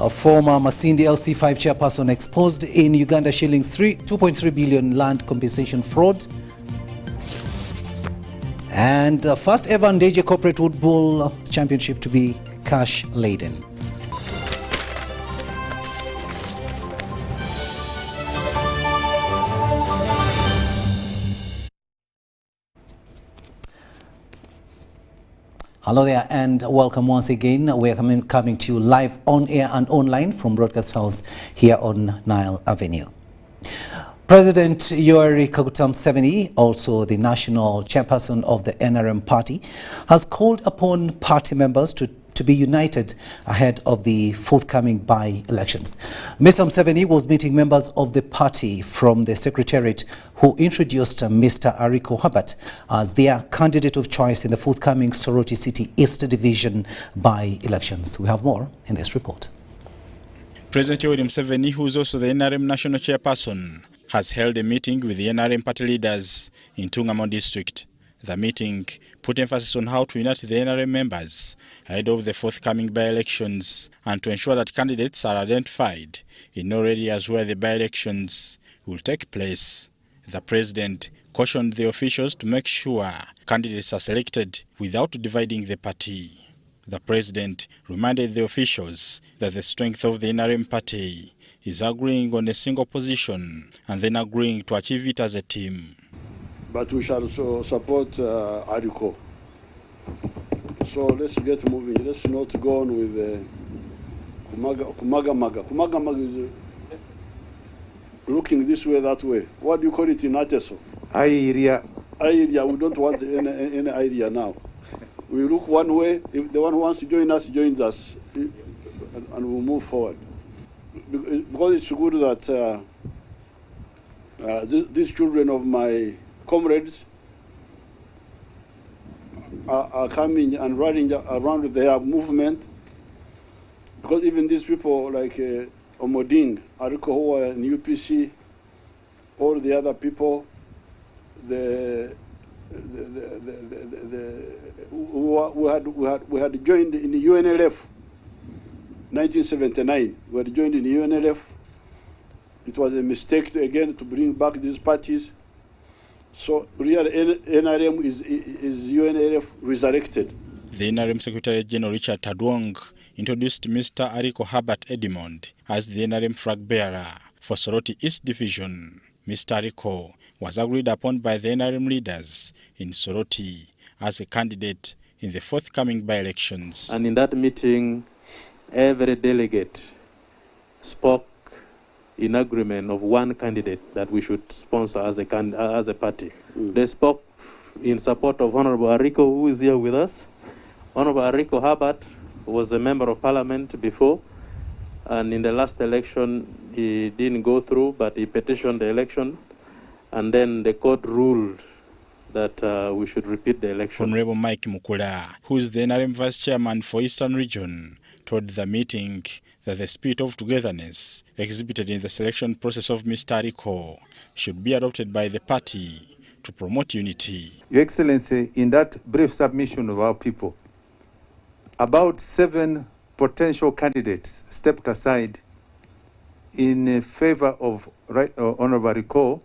A former Masindi LC5 chairperson exposed in Uganda shillings 2.3 billion land compensation fraud. And first ever Ndeje Cooperative Football Championship to be cash laden. Hello there and welcome once again. We are coming to you live on air and online from Broadcast House here on Nile Avenue. President Yoweri Kaguta Museveni, also the national chairperson of the NRM party, has called upon party members to be united ahead of the forthcoming by-elections. Mr. Museveni was meeting members of the party from the Secretariat who introduced Mr. Ariko Habat as their candidate of choice in the forthcoming Soroti City East Division by-elections. We have more in this report. President Yoweri Museveni, who is also the NRM national chairperson, has held a meeting with the NRM party leaders in Tungamo district. The meeting put emphasis on how to unite the NRM members ahead of the forthcoming by-elections and to ensure that candidates are identified in all areas where the by-elections will take place. The president cautioned the officials to make sure candidates are selected without dividing the party. The president reminded the officials that the strength of the NRM party is agreeing on a single position and then agreeing to achieve it as a team. But we shall support Ariko. So let's get moving. Let's not go on with Kumaga. Kumaga is looking this way, that way. What do you call it in Ateso? Area. We don't want any idea now. We look one way. If the one who wants to join us, joins us. And we'll move forward. Because it's good that these children of my comrades are coming and running around their movement, because even these people like Omoding, Ariko, who are in UBC, all the other people, we had joined in the UNLF, 1979. We had joined in the UNLF. It was a mistake again to bring back these parties. So real NRM is UNLF resurrected. The NRM Secretary General Richard Tadwong introduced Mr. Ariko Habat Edmond as the NRM flag bearer for Soroti East Division. Mr. Ariko was agreed upon by the NRM leaders in Soroti as a candidate in the forthcoming by-elections. And in that meeting, every delegate spoke in agreement of one candidate that we should sponsor as a party. They spoke in support of Honorable Ariko, who is here with us. Honorable Ariko Habat was a member of parliament before, and in the last election he didn't go through, but he petitioned the election, and then the court ruled that we should repeat the election. Honorable Mike Mukula, who is the NRM Vice Chairman for Eastern Region, told the meeting that the spirit of togetherness exhibited in the selection process of Mr. Ariko should be adopted by the party to promote unity. Your Excellency, in that brief submission of our people, about 7 potential candidates stepped aside in favor of Honorable Ariko,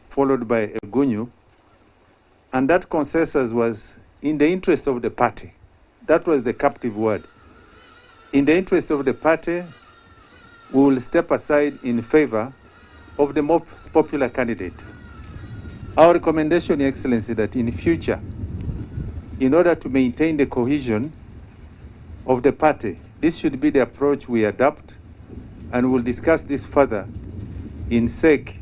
followed by Egunyu, and that consensus was in the interest of the party. That was the captive word. In the interest of the party, we will step aside in favor of the most popular candidate. Our recommendation, Your Excellency, that in future, in order to maintain the cohesion of the party, this should be the approach we adopt, and we'll discuss this further in SEC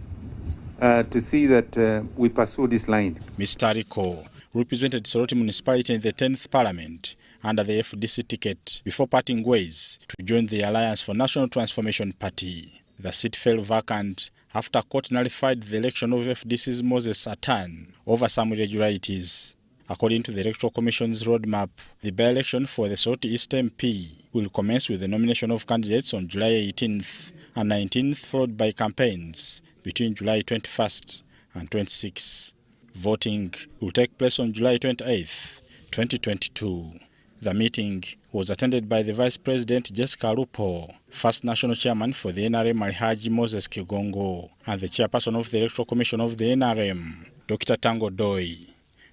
to see that we pursue this line. Mr. Ariko represented Soroti Municipality in the 10th Parliament under the FDC ticket before parting ways to join the Alliance for National Transformation Party. The seat fell vacant after court nullified the election of FDC's Moses Atan over some irregularities. According to the Electoral Commission's roadmap, the by-election for the Soroti East MP will commence with the nomination of candidates on July 18th and 19th, followed by campaigns between July 21st and 26th. Voting will take place on July 28th, 2022. The meeting was attended by the Vice President Jessica Lupo, First National Chairman for the NRM Alhaji Moses Kigongo, and the Chairperson of the Electoral Commission of the NRM, Dr. Tango Doi.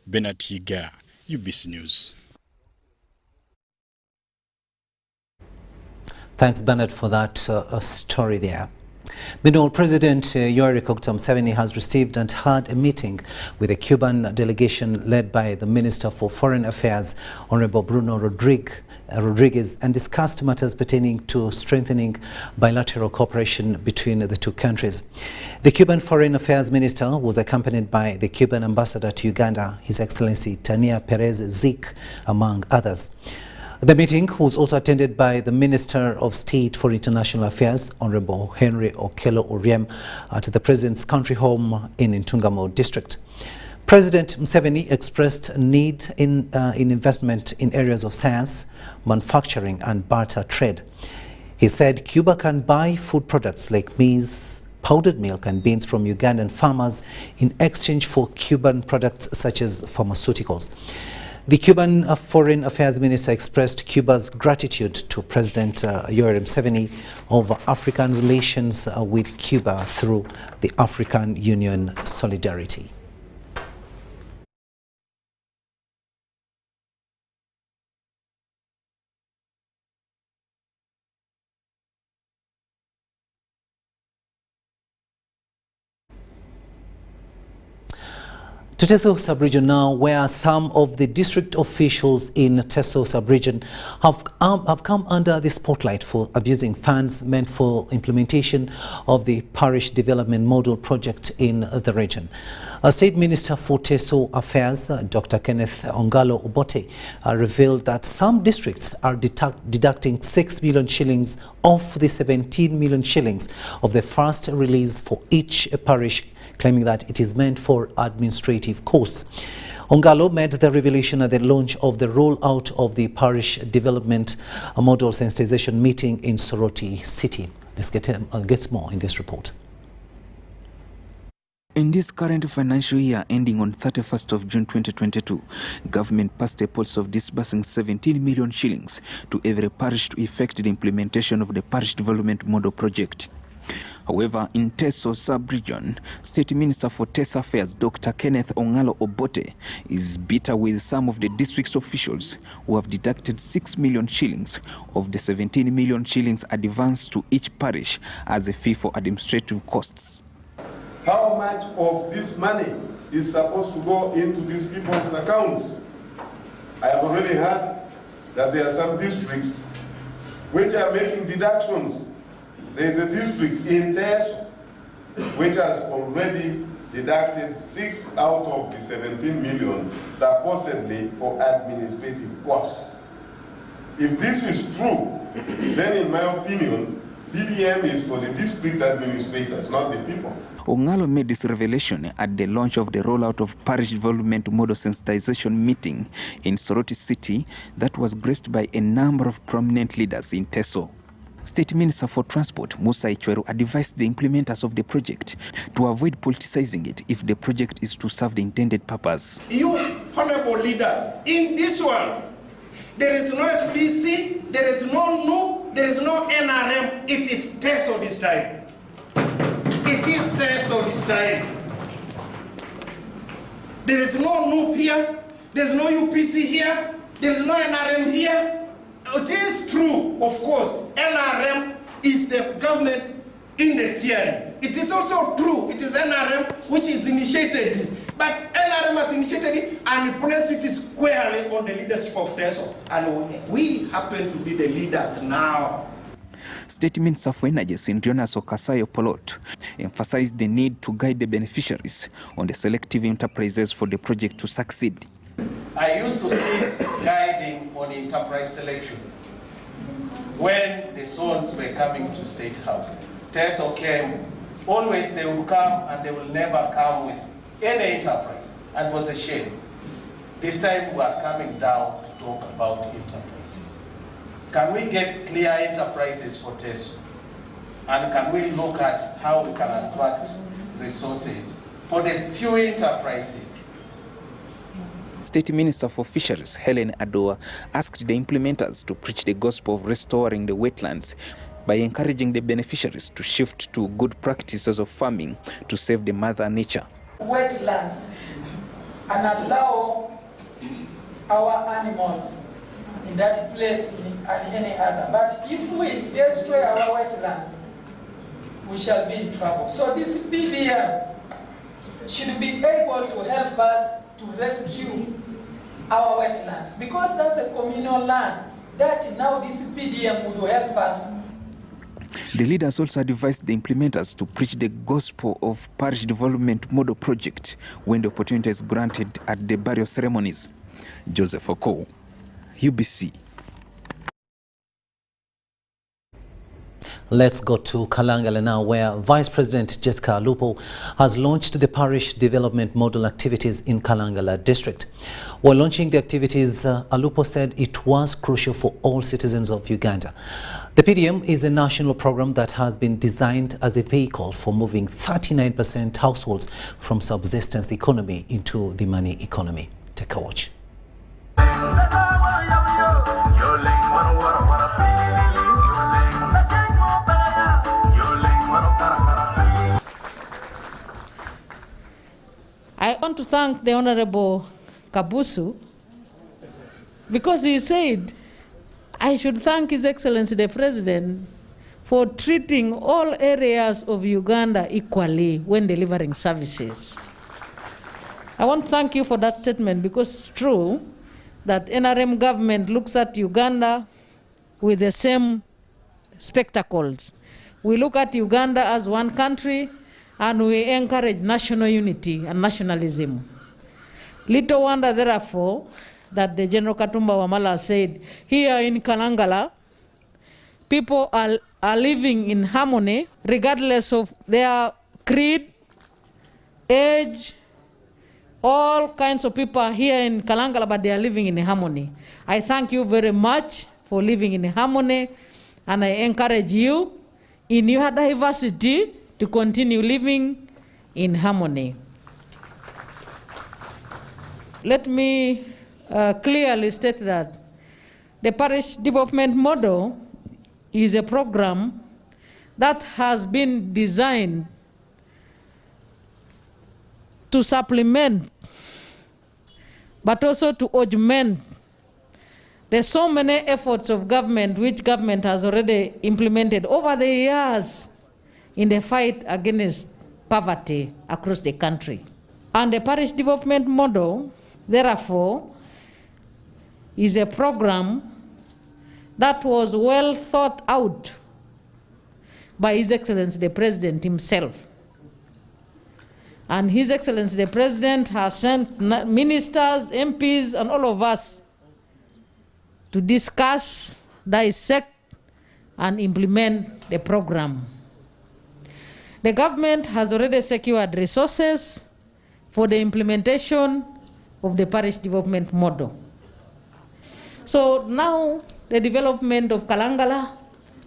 Benatiga, UBC News. Thanks, Bernard, for that story there. Meanwhile, President Yoweri Kaguta Museveni has received and had a meeting with a Cuban delegation led by the Minister for Foreign Affairs, Honorable Bruno Rodriguez, and discussed matters pertaining to strengthening bilateral cooperation between the two countries. The Cuban Foreign Affairs Minister was accompanied by the Cuban Ambassador to Uganda, His Excellency Tania Perez Zik, among others. The meeting was also attended by the Minister of State for International Affairs, Honorable Henry Okello Oriem, at the President's country home in Ntungamo District. President Museveni expressed a need in investment in areas of science, manufacturing and barter trade. He said Cuba can buy food products like maize, powdered milk and beans from Ugandan farmers in exchange for Cuban products such as pharmaceuticals. The Cuban Foreign Affairs Minister expressed Cuba's gratitude to President Yoweri Museveni over African relations with Cuba through the African Union Solidarity. To Teso Sub-Region now, where some of the district officials in Teso Sub-Region have come under the spotlight for abusing funds meant for implementation of the Parish Development Model project in the region. A State Minister for Teso Affairs, Dr. Kenneth Ongalo Obote, revealed that some districts are deducting 6 million shillings off the 17 million shillings of the first release for each parish, claiming that it is meant for administrative costs. Ongalo made the revelation at the launch of the rollout of the Parish Development Model Sensitization meeting in Soroti City. Let's get more in this report. In this current financial year ending on 31st of June 2022, government passed a policy of disbursing 17 million shillings to every parish to effect the implementation of the Parish Development Model project. However, in Teso Sub-Region, State Minister for Teso Affairs, Dr. Kenneth Ongalo Obote, is bitter with some of the district's officials who have deducted 6 million shillings of the 17 million shillings advanced to each parish as a fee for administrative costs. How much of this money is supposed to go into these people's accounts? I have already heard that there are some districts which are making deductions. There is a district in Teso which has already deducted 6 out of the 17 million supposedly for administrative costs. If this is true, then in my opinion, PDM is for the district administrators, not the people. Ongalo made this revelation at the launch of the rollout of Parish Development Model Sensitization meeting in Soroti City that was graced by a number of prominent leaders in Teso. State Minister for Transport, Musa Ichweru, advised the implementers of the project to avoid politicizing it if the project is to serve the intended purpose. You honorable leaders, in this world, there is no FDC, there is no NU, there is no NRM. It is Teso this time. It is Teso this time. There is no NU here, there is no UBC here, there is no NRM here. It is true, of course, NRM is the government in the steering. It is also true, it is NRM which has initiated this. But NRM has initiated it and placed it squarely on the leadership of Teso. And we happen to be the leaders now. State Minister for Energy, Sindriona Sokasayo Polot, emphasized the need to guide the beneficiaries on the selective enterprises for the project to succeed. I used to sit guiding on enterprise selection when the sons were coming to State House. Teso came, always they would come and they will never come with any enterprise, and it was a shame. This time we are coming down to talk about enterprises. Can we get clear enterprises for Teso? And can we look at how we can attract resources for the few enterprises? State Minister for Fisheries, Helen Adoa, asked the implementers to preach the gospel of restoring the wetlands by encouraging the beneficiaries to shift to good practices of farming to save the mother nature. Wetlands and allow our animals in that place and any other. But if we destroy our wetlands, we shall be in trouble. So this PDM should be able to help us to rescue our wetlands, because that's a communal land that now this PDM would help us. The leaders also advised the implementers to preach the gospel of parish development model project when the opportunity is granted at the burial ceremonies. Joseph Oko, UBC. Let's go to Kalangala now, where Vice President Jessica Alupo has launched the parish development model activities in Kalangala district. While launching the activities, Alupo said it was crucial for all citizens of Uganda. The PDM is a national program that has been designed as a vehicle for moving 39% households from subsistence economy into the money economy. Take a watch. I want to thank the Honorable Kabusu, because he said I should thank His Excellency the President for treating all areas of Uganda equally when delivering services. I want to thank you for that statement, because it's true that NRM government looks at Uganda with the same spectacles. We look at Uganda as one country, and we encourage national unity and nationalism. Little wonder, therefore, that the General Katumba Wamala said, here in Kalangala, people are living in harmony, regardless of their creed, age. All kinds of people are here in Kalangala, but they are living in harmony. I thank you very much for living in harmony, and I encourage you in your diversity to continue living in harmony. Let me clearly state that the parish development model is a program that has been designed to supplement, but also to augment. There's so many efforts of government which government has already implemented over the years in the fight against poverty across the country. And the parish development model, therefore, is a program that was well thought out by His Excellency the President himself. And His Excellency the President has sent ministers, MPs, and all of us to discuss, dissect, and implement the program. The government has already secured resources for the implementation of the parish development model. So now the development of Kalangala,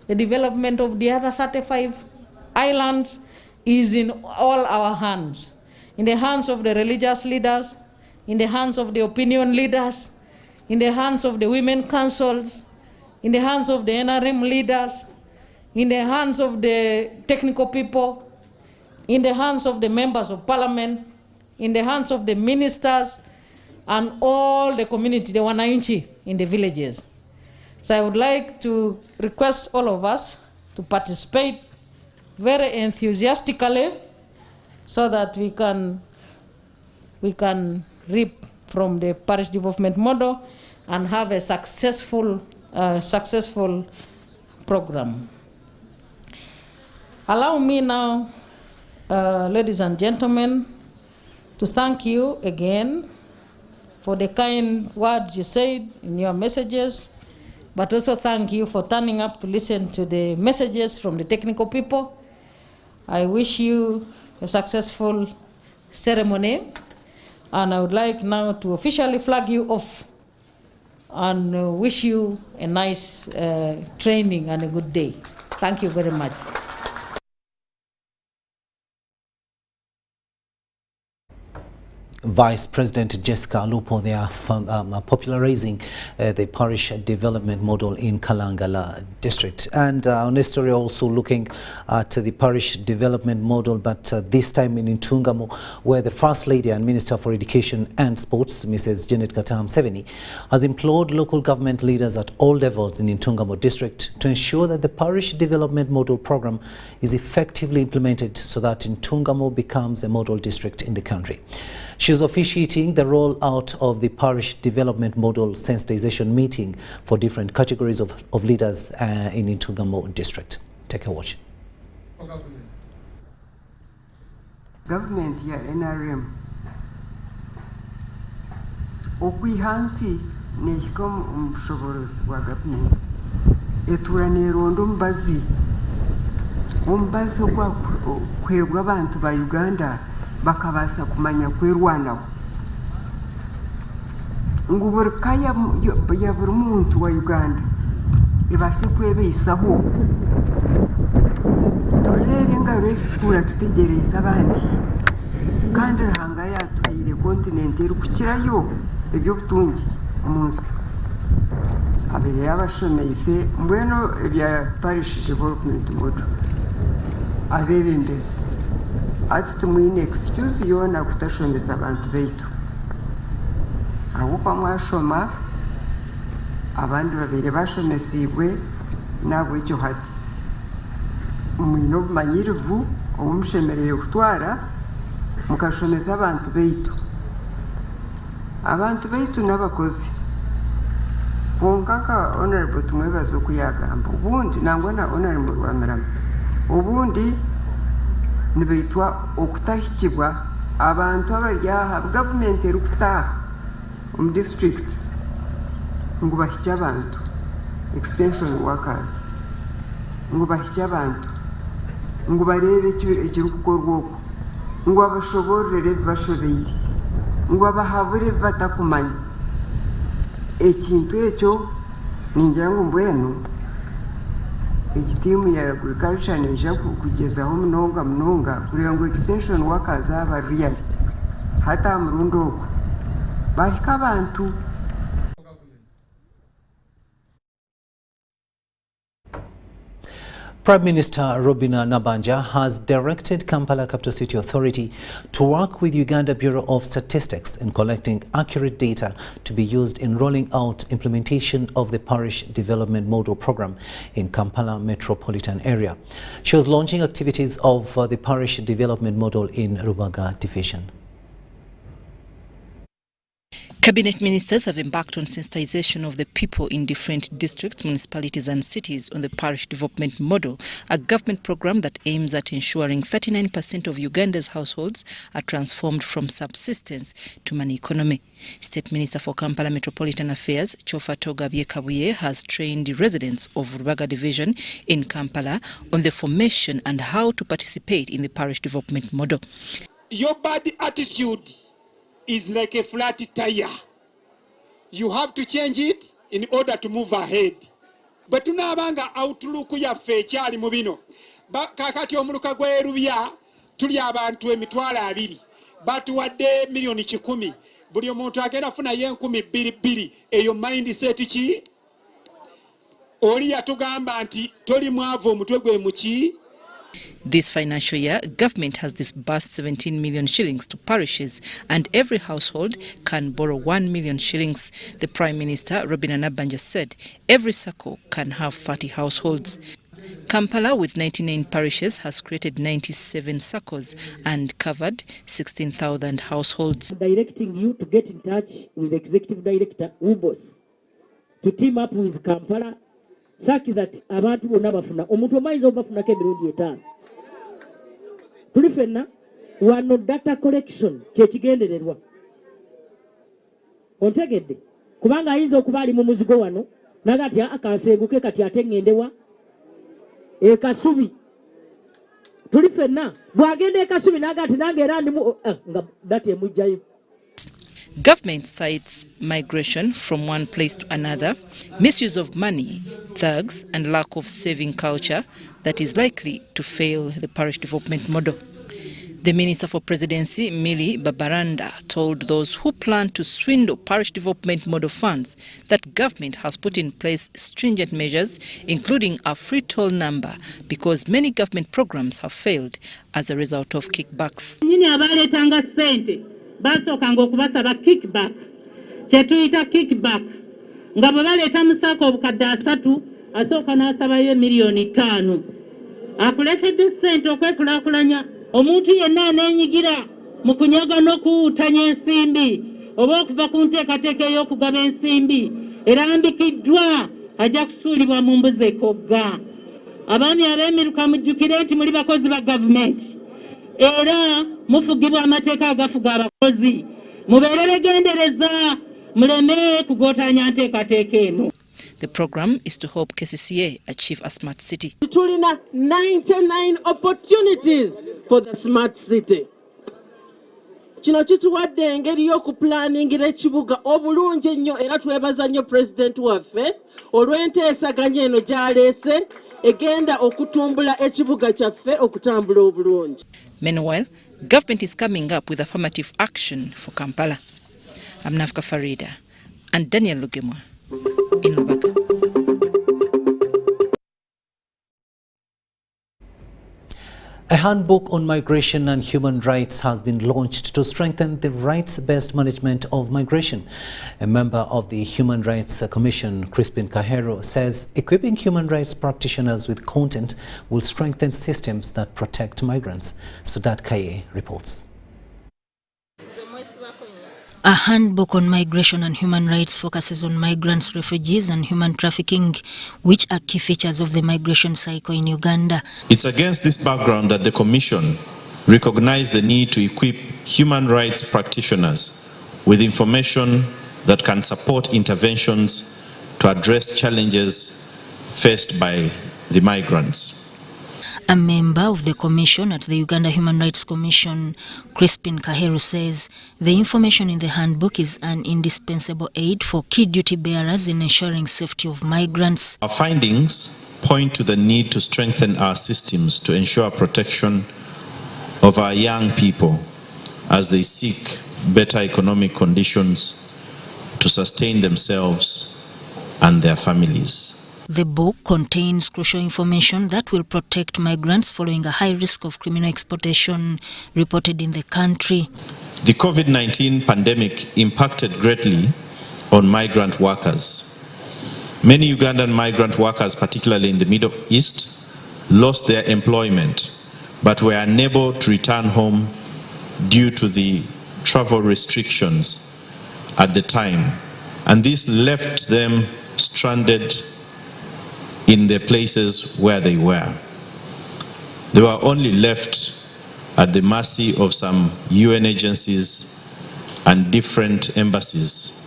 the development of the other 35 islands is in all our hands. In the hands of the religious leaders, in the hands of the opinion leaders, in the hands of the women councils, in the hands of the NRM leaders, in the hands of the technical people, in the hands of the members of parliament, in the hands of the ministers, and all the community, the wananchi in the villages. So I would like to request all of us to participate very enthusiastically so that we can reap from the parish development model and have a successful program. Allow me now, ladies and gentlemen, to thank you again for the kind words you said in your messages, but also thank you for turning up to listen to the messages from the technical people. I wish you a successful ceremony, and I would like now to officially flag you off and wish you a nice training and a good day. Thank you very much. Vice President Jessica Lupo, they are popularizing the parish development model in Kalangala district. And on this story, also looking at the parish development model, but this time in Ntungamo, where the First Lady and Minister for Education and Sports, Mrs. Janet Katam Seveni, has implored local government leaders at all levels in Ntungamo district to ensure that the parish development model program is effectively implemented so that Ntungamo becomes a model district in the country. She is officiating the rollout of the parish development model sensitization meeting for different categories of leaders in Ntungamo district. Take a watch. Government ya NRM okwihansi nehikomu umushoborozi wa government etura nerondo mbazi ogwa kwegwa abantu ba Uganda bakabasa kumanya kwerwanaho ngubur kaya ya buri muntu wa Uganda ibase kwebeyisaho turere ngaresikura tutegereza abandi kandi hanga yatuyire continent iri kukirayo ebyo butungi umunsi abere yabashomeyise mbweno ebya parish development model abebe mbese ati tumuine excuse yona kutashomesa abantu beitu aho kwa mwashoma abandi babere bashomesibwe nabo icyo hati mwino manyirivu omushemerere kutwara mukashomesa abantu beitu n'abakozi bonkaka honorable tumwebazo kuyagamba ubundi nangwa na honorable Rwamirama ubundi nibeitwa okutahikibwa abantu abaryaha government erukutaha mu district ngo bahike abantu extension workers ngo bahike abantu ngo barebe ikiri gukorwa ngo abashoborere bashobeye ngo abahabure batakumanya ekintu ekyo ningira ngo mbwenu ekitimu ya agriculture neja kugezaho munonga kureba ngo extension workers aba real hata murundo bahika abantu. Prime Minister Robina Nabanja has directed Kampala Capital City Authority to work with Uganda Bureau of Statistics in collecting accurate data to be used in rolling out implementation of the Parish Development Model Program in Kampala metropolitan area. She was launching activities of the Parish Development Model in Rubaga Division. Cabinet ministers have embarked on sensitization of the people in different districts, municipalities and cities on the parish development model, a government program that aims at ensuring 39% of Uganda's households are transformed from subsistence to money economy. State Minister for Kampala Metropolitan Affairs, Chofa Togabye Kabuye, has trained residents of Rubaga Division in Kampala on the formation and how to participate in the parish development model. Your bad attitude is like a flat tire. You have to change it in order to move ahead. But tunabanga outlook ya fechali mubino. Kakati omuluka gwerubya tuli abantu emitwala 2 batuwadde million 10. Buli omuntu agenda funa yenkumi 2 eyo mindset ki oli yatugamba nti toli mwavu omutwe gwe muki. This financial year, government has disbursed 17 million shillings to parishes and every household can borrow 1 million shillings. The Prime Minister, Robina Nabanja, said every circle can have 30 households. Kampala, with 99 parishes, has created 97 circles and covered 16,000 households. Directing you to get in touch with Executive Director UBC to team up with Kampala. Saki that abantu bonna bafuna omuntu omayinza obafunako emirundi 5 tuli fenna wano data collection kyekigendererwa ontegedde kubanga ayinza okuba ali mu muzigo wano naga ati akansenguke kati ate ŋŋendewa ekasubi tuli fenna bwagenda ekasubi naga ati nange era ndimu nga data emujjayo. Government cites migration from one place to another, misuse of money, thugs and lack of saving culture that is likely to fail the parish development model. The Minister for Presidency, Millie Babaranda, told those who plan to swindle parish development model funds that government has put in place stringent measures, including a free toll number, because many government programs have failed as a result of kickbacks. Omuntu yenna aneenyigira mu kunyaga n'okuwuutanya ensimbi oba okuva ku nteekateeka ey'okugaba ensimbi erambikiddwa ajja kusuulibwa mu mbuzi ekogga. Abaami ab'emiruka mujjukire nti muli bakozi ba gavumenti era mufugibwa amateeka agafuga abakozi. Mubeere begendereza muleme kugootanya nteekateeka eno. The program is to help KCCA achieve a smart city. Tulina 99 opportunities for the smart city. Kino kituwadde engeri y'okupulaningira ekibuga obulungi ennyo era twebaza nnyo President waffe olw'enteesaganya eno gy'aleese egenda okutumbula ekibuga kyaffe okutambula obulungi. Meanwhile, government is coming up with affirmative action for Kampala. I'm Nafka Farida and Daniel Lugemwa in Lubaka. A handbook on migration and human rights has been launched to strengthen the rights-based management of migration. A member of the Human Rights Commission, Crispin Kahero, says equipping human rights practitioners with content will strengthen systems that protect migrants. Sudat Kaye reports. A handbook on migration and human rights focuses on migrants, refugees and human trafficking, which are key features of the migration cycle in Uganda. It's against this background that the Commission recognized the need to equip human rights practitioners with information that can support interventions to address challenges faced by the migrants. A member of the Commission at the Uganda Human Rights Commission, Crispin Kahero, says the information in the handbook is an indispensable aid for key duty bearers in ensuring safety of migrants. Our findings point to the need to strengthen our systems to ensure protection of our young people as they seek better economic conditions to sustain themselves and their families. The book contains crucial information that will protect migrants following a high risk of criminal exploitation reported in the country. The COVID-19 pandemic impacted greatly on migrant workers. Many Ugandan migrant workers, particularly in the Middle East, lost their employment but were unable to return home due to the travel restrictions at the time. And this left them stranded in the places where they were. They were only left at the mercy of some UN agencies and different embassies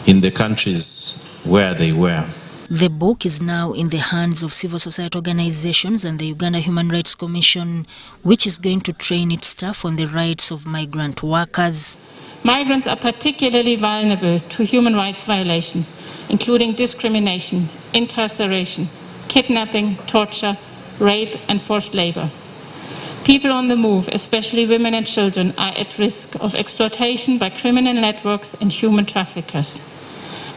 in the countries where they were. The book is now in the hands of civil society organizations and the Uganda Human Rights Commission, which is going to train its staff on the rights of migrant workers. Migrants are particularly vulnerable to human rights violations, including discrimination, incarceration, kidnapping, torture, rape and forced labor. People on the move, especially women and children, are at risk of exploitation by criminal networks and human traffickers.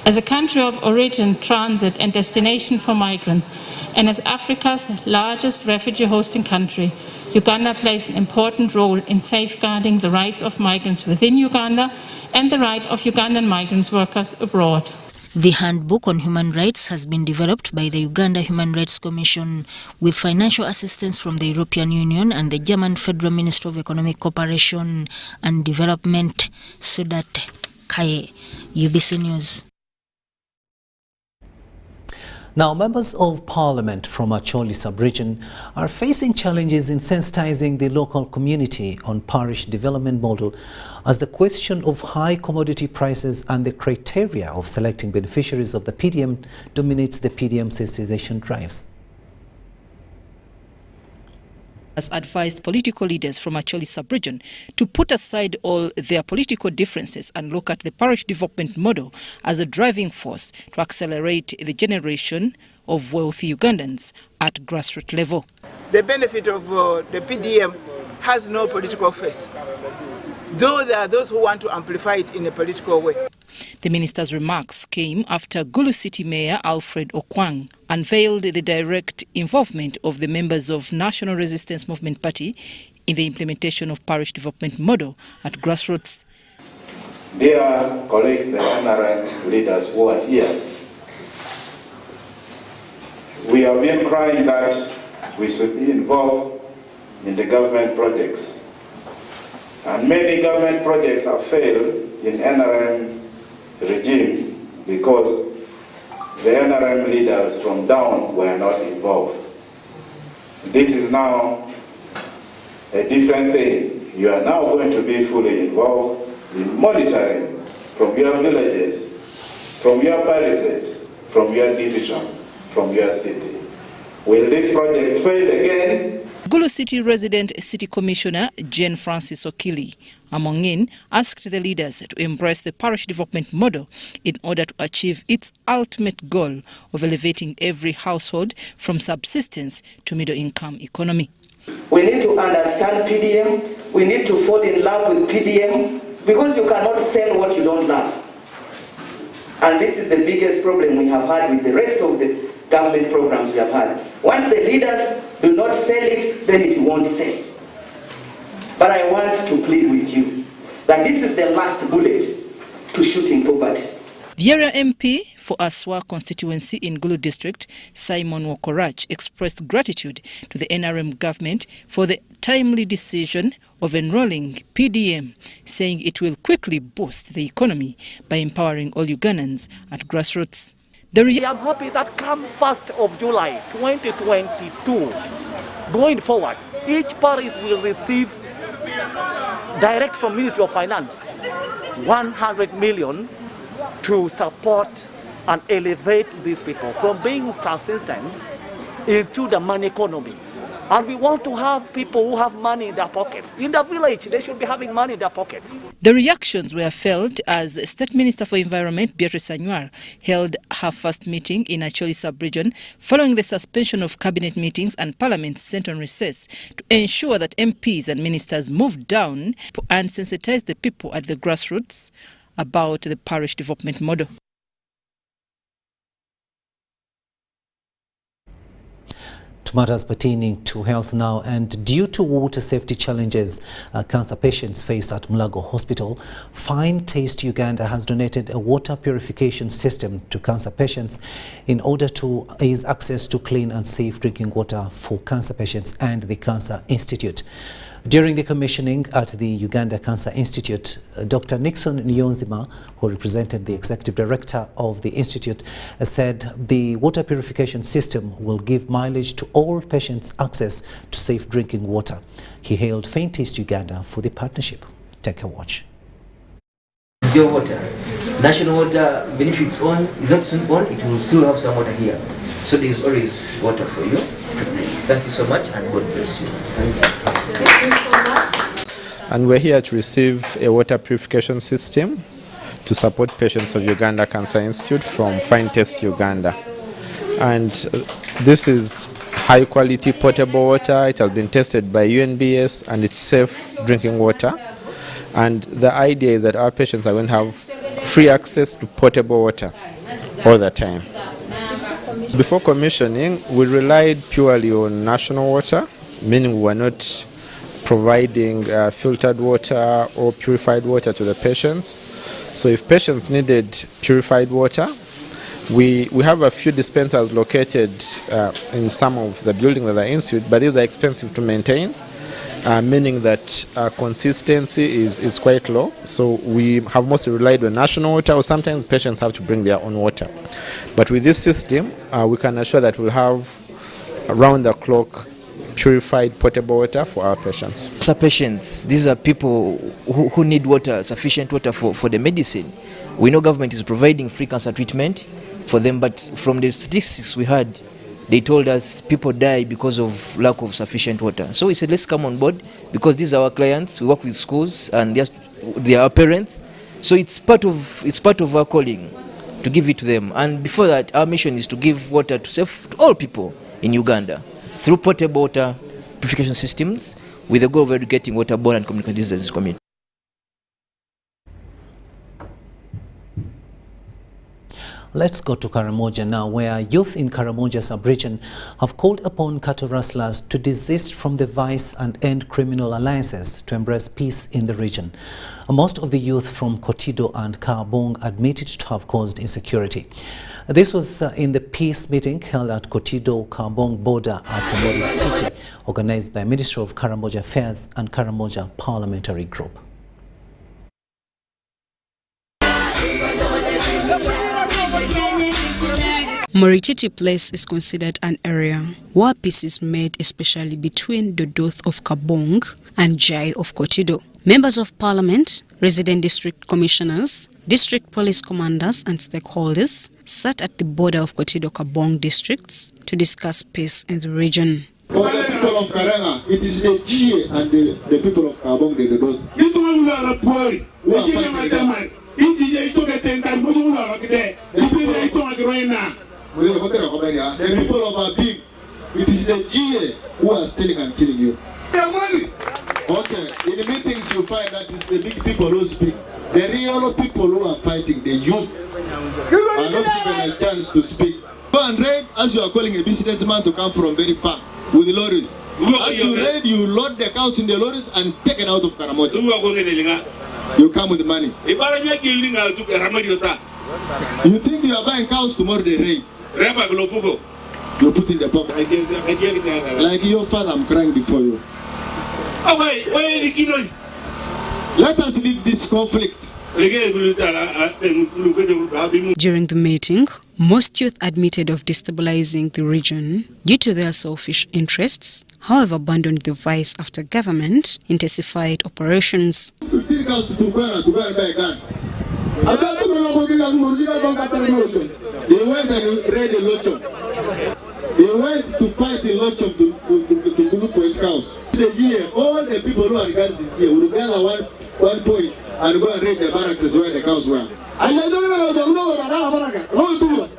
As a country of origin, transit and destination for migrants, and as Africa's largest refugee hosting country, Uganda plays an important role in safeguarding the rights of migrants within Uganda and the right of Ugandan migrant workers abroad. The handbook on human rights has been developed by the Uganda Human Rights Commission with financial assistance from the European Union and the German Federal Ministry of Economic Cooperation and Development. Sudat Kaye, UBC News. Now, members of parliament from Acholi sub-region are facing challenges in sensitizing the local community on parish development model as the question of high commodity prices and the criteria of selecting beneficiaries of the PDM dominates the PDM sensitization drives. Has advised political leaders from Acholi sub-region to put aside all their political differences and look at the parish development model as a driving force to accelerate the generation of wealthy Ugandans at grassroots level. The benefit of the PDM has no political face, though there are those who want to amplify it in a political way. The minister's remarks came after Gulu City Mayor Alfred Okwang unveiled the direct involvement of the members of National Resistance Movement Party in the implementation of parish development model at grassroots. Dear colleagues, the NRM leaders who are here, we have been crying that we should be involved in the government projects. And many government projects have failed in NRM regime because the NRM leaders from down were not involved. This is now a different thing. You are now going to be fully involved in monitoring from your villages, from your parishes, from your division, from your city. Will this project fail again? Gulu City resident City Commissioner Jane Francis Acholi, among in, asked the leaders to embrace the parish development model in order to achieve its ultimate goal of elevating every household from subsistence to middle-income economy. We need to understand PDM. We need to fall in love with PDM because you cannot sell what you don't love. And this is the biggest problem we have had with the rest of the government programs we have had. Once the leaders do not sell it, then it won't sell. But I want to plead with you that this is the last bullet to shooting poverty. The area MP for Aswa constituency in Gulu district, Simon Wokorach, expressed gratitude to the NRM government for the timely decision of enrolling PDM, saying it will quickly boost the economy by empowering all Ugandans at grassroots. I am happy that come 1st of July 2022, going forward, each parish will receive direct from Ministry of Finance 100 million to support and elevate these people from being subsistence into the money economy. And we want to have people who have money in their pockets. In the village, they should be having money in their pockets. The reactions were felt as State Minister for Environment Beatrice Anywar held her first meeting in Acholi sub-region following the suspension of cabinet meetings and Parliament sent on recess to ensure that MPs and ministers moved down and sensitize the people at the grassroots about the parish development model. To matters pertaining to health now, and due to water safety challenges cancer patients face at Mulago Hospital, Fine Taste Uganda has donated a water purification system to cancer patients in order to ease access to clean and safe drinking water for cancer patients and the Cancer Institute. During the commissioning at the Uganda Cancer Institute, Dr. Nixon Nyonzima, who represented the executive director of the institute, said the water purification system will give mileage to all patients access to safe drinking water. He hailed Fine Taste Uganda for the partnership. Take a watch. Still water. National water benefits on, is not soon on, it will still have some water here. So there is always water for you. Thank you so much and God bless you. Thank you so much. And we're here to receive a water purification system to support patients of Uganda Cancer Institute from Fine Taste Uganda. And this is high quality potable water. It has been tested by UNBS and it's safe drinking water. And the idea is that our patients are going to have free access to potable water all the time. Before commissioning, we relied purely on national water, meaning we were not providing filtered water or purified water to the patients. So if patients needed purified water, we have a few dispensers located in some of the buildings of the institute, but these are expensive to maintain, meaning that consistency is quite low. So we have mostly relied on national water, or sometimes patients have to bring their own water. But with this system, we can assure that we'll have around-the-clock purified potable water for our patients. Cancer patients, these are people who need water, sufficient water for the medicine. We know government is providing free cancer treatment for them, but from the statistics we had, they told us people die because of lack of sufficient water. So we said, let's come on board because these are our clients. We work with schools and they are our parents. So it's part of our calling to give it to them. And before that, our mission is to give water to all people in Uganda through potable water purification systems, with the goal of eradicating waterborne and communicable diseases in this community. Let's go to Karamoja now, where youth in Karamoja sub-region have called upon cattle rustlers to desist from the vice and end criminal alliances to embrace peace in the region. Most of the youth from Kotido and Kabong admitted to have caused insecurity. This was in the peace meeting held at Kotido-Kabong border at Mori Titi, organized by Ministry of Karamoja Affairs and Karamoja Parliamentary Group. Morititi Place is considered an area where peace is made, especially between the Doth of Kabong and Jai of Kotido. Members of Parliament, resident district commissioners, district police commanders and stakeholders sat at the border of Kotido-Kabong districts to discuss peace in the region. For the people of Karanga, it is the GA and the people of Kabong, the Doth. The people of Abib, it is the GA who are stealing and killing you. Okay, in the meetings you find that it's the big people who speak. The real people who are fighting, the youth, are not given a chance to speak. Go and raid as you are calling a businessman to come from very far with the lorries. As you raid, you load the cows in the lorries and take it out of Karamoja. You come with the money. You think you are buying cows, tomorrow they raid. You put in the pocket. Like your father, I'm crying before you. Let us leave this conflict. During the meeting, most youth admitted of destabilizing the region due to their selfish interests, however abandoned the vice after government intensified operations. 15 cows to go and buy a gun. They went and raid the Locho. They went to fight the Locho to look for his cows. The year, all the people who are guns in here will gather one point and go and raid the barracks where the cows were.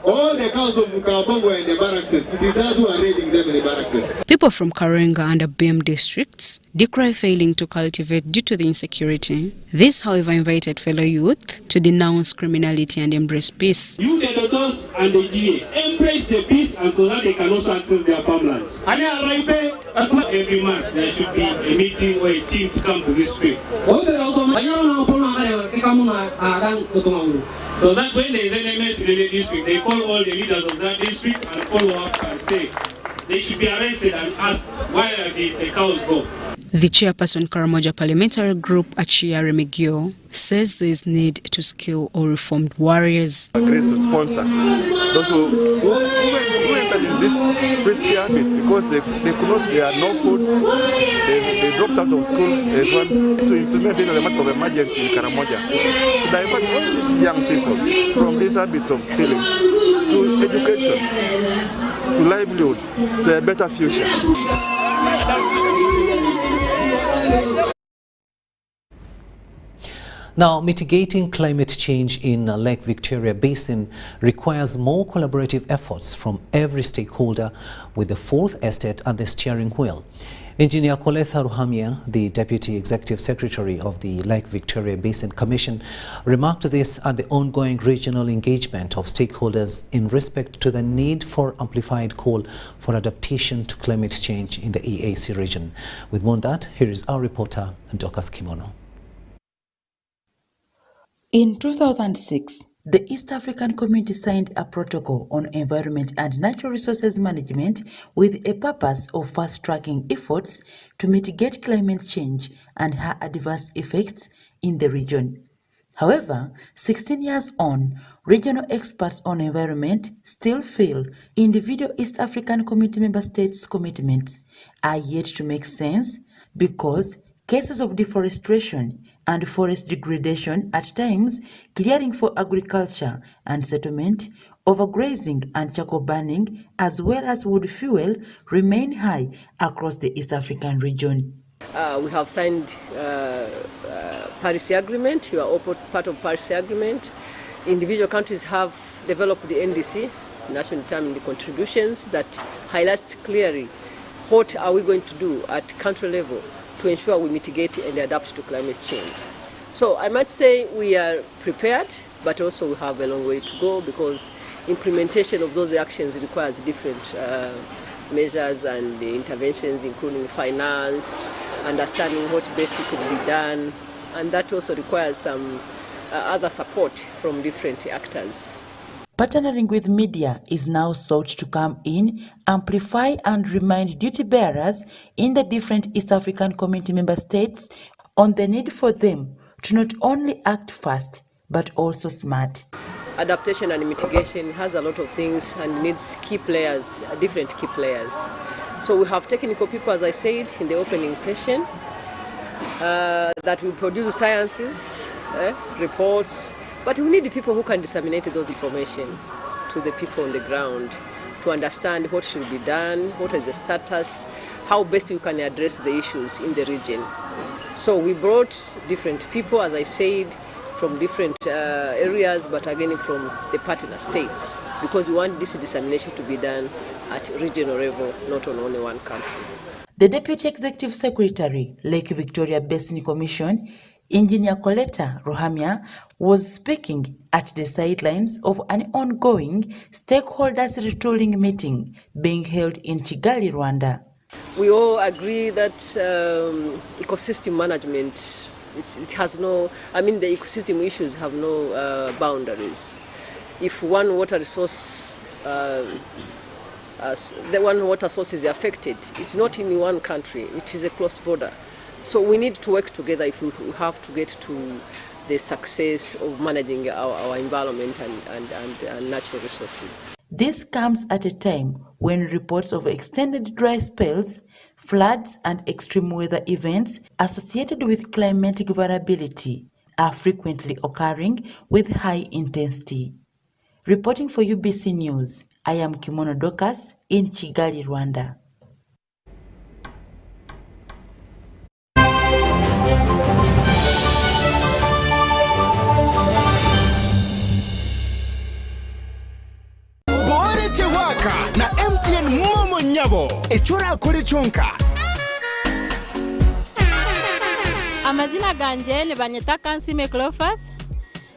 All the cows of Kabong were in the barracks. It is us who are raiding them in the barracks. People from Karenga and Abem districts decry failing to cultivate due to the insecurity. This, however, invited fellow youth to denounce criminality and embrace peace. You, the Dodos and the GA, embrace the peace and so that they can also access their farmlands. Every month there should be a meeting or a team to come to this street. So that when there is an MS in the district, they call all the leaders of that district and follow up and say they should be arrested and asked where the cows go. The chairperson Karamoja Parliamentary Group, Achia Remigio, says there is need to skill or reformed warriors. Agreed to sponsor those who entered in this risky habit because they had no food, they dropped out of school. They want to implement it as a matter of emergency in Karamoja to divert all these young people from these habits of stealing to education, to livelihood, to a better future. Now, mitigating climate change in Lake Victoria Basin requires more collaborative efforts from every stakeholder, with the Fourth Estate at the steering wheel. Engineer Koletha Ruhamia, the Deputy Executive Secretary of the Lake Victoria Basin Commission, remarked this at the ongoing regional engagement of stakeholders in respect to the need for amplified call for adaptation to climate change in the EAC region. With more on that, here is our reporter, Dorcas Kimono. In 2006, the East African Community signed a protocol on environment and natural resources management with a purpose of fast-tracking efforts to mitigate climate change and her adverse effects in the region. However, 16 years on, regional experts on environment still feel individual East African Community member states' commitments are yet to make sense because cases of deforestation and forest degradation, at times clearing for agriculture and settlement, overgrazing and charcoal burning, as well as wood fuel, remain high across the East African region. We have signed Parish Agreement. You are all part of Parish Agreement. Individual countries have developed the NDC, National Determined Contributions, that highlights clearly what are we going to do at country level to ensure we mitigate and adapt to climate change. So I might say we are prepared, but also we have a long way to go because implementation of those actions requires different measures and interventions, including finance, understanding what best could be done, and that also requires some other support from different actors. Partnering with media is now sought to come in, amplify and remind duty bearers in the different East African Community member states on the need for them to not only act fast, but also smart. Adaptation and mitigation has a lot of things and needs key players, different key players. So we have technical people, as I said in the opening session, that will produce sciences, reports, but we need people who can disseminate those information to the people on the ground to understand what should be done, what is the status, how best you can address the issues in the region. So we brought different people, as I said, from different areas, but again from the partner states, because we want this dissemination to be done at regional level, not on only one country. The Deputy Executive Secretary, Lake Victoria Basin Commission, Engineer Coletta Rohamia, was speaking at the sidelines of an ongoing stakeholders retooling meeting being held in Kigali, Rwanda. We all agree that ecosystem management, it has no, the ecosystem issues have no boundaries. If one water resource, the one water source is affected, it's not in one country, it is a cross border. So we need to work together if we have to get to the success of managing our environment and natural resources. This comes at a time when reports of extended dry spells, floods and extreme weather events associated with climatic variability are frequently occurring with high intensity. Reporting for UBC News, I am Kimono Dokas in Kigali, Rwanda. Na MTN Momo Nyabo echora kuri chonka. Amazina ganje ni banyeta Kansime Clofas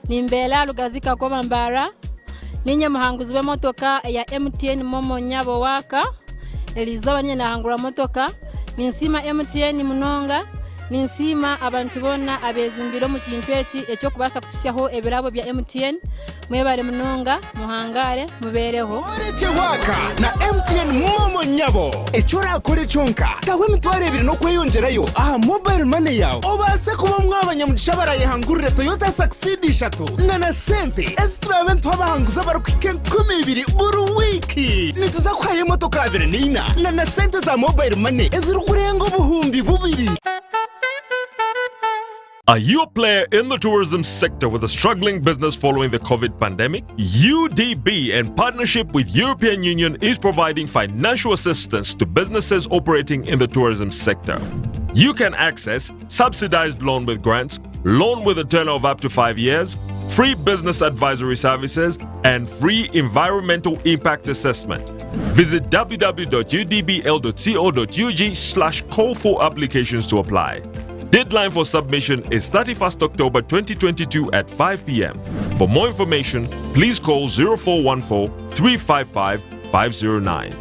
nimbela lugazika kwa Mbara ninye muhanguzi motoka ya MTN Momo Nyabo waka elizoba ninye nahangura motoka ninsima MTN Munonga ninsima abantu bonna abezumbiro mu kintu ekyo kubasa kufisyaho ebirabo bya MTN mwebale Munonga muhangare mubereho Oreche waka na MTN Momo Nyabo echora kuri chonka tawe mitware ebiri no kweyongerayo aha mobile money yawe obase kuba mwabanyamudisha barayehangurire Toyota Succeed 3 na sente esiturabe ntwabahanguza barukike 12 buru wiki nituza kwaye motoka abiri nina na sente za mobile money ezirukurengo buhumbi bubiri. Are you a player in the tourism sector with a struggling business following the COVID pandemic? UDB, in partnership with European Union, is providing financial assistance to businesses operating in the tourism sector. You can access subsidized loan with grants, loan with a tenor of up to 5 years, free business advisory services, and free environmental impact assessment. Visit www.udbl.co.ug/call for applications to apply. Deadline for submission is 31st October 2022 at 5 p.m. For more information, please call 0414 355 509.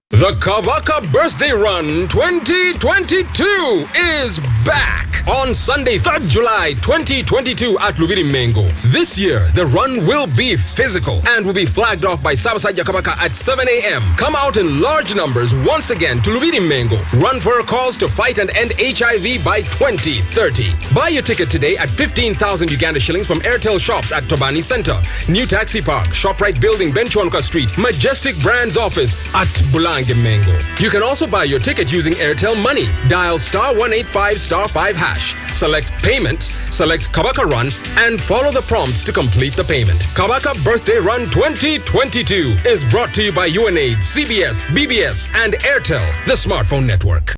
The Kabaka Birthday Run 2022 is back on Sunday, 3rd July 2022 at Lubiri Mengo. This year, the run will be physical and will be flagged off by Sabasaja Kabaka at 7 a.m. Come out in large numbers once again to Lubiri Mengo. Run for a cause to fight and end HIV by 2030. Buy your ticket today at 15,000 Uganda shillings from Airtel shops at Tobani Center, New Taxi Park, ShopRite Building, Benchwanka Street, Majestic Brands Office at Bulange Mengo. You can also buy your ticket using Airtel Money. Dial *185*5#. Select Payments, select Kabaka Run, and follow the prompts to complete the payment. Kabaka Birthday Run 2022 is brought to you by UNAID, CBS, BBS, and Airtel, the smartphone network.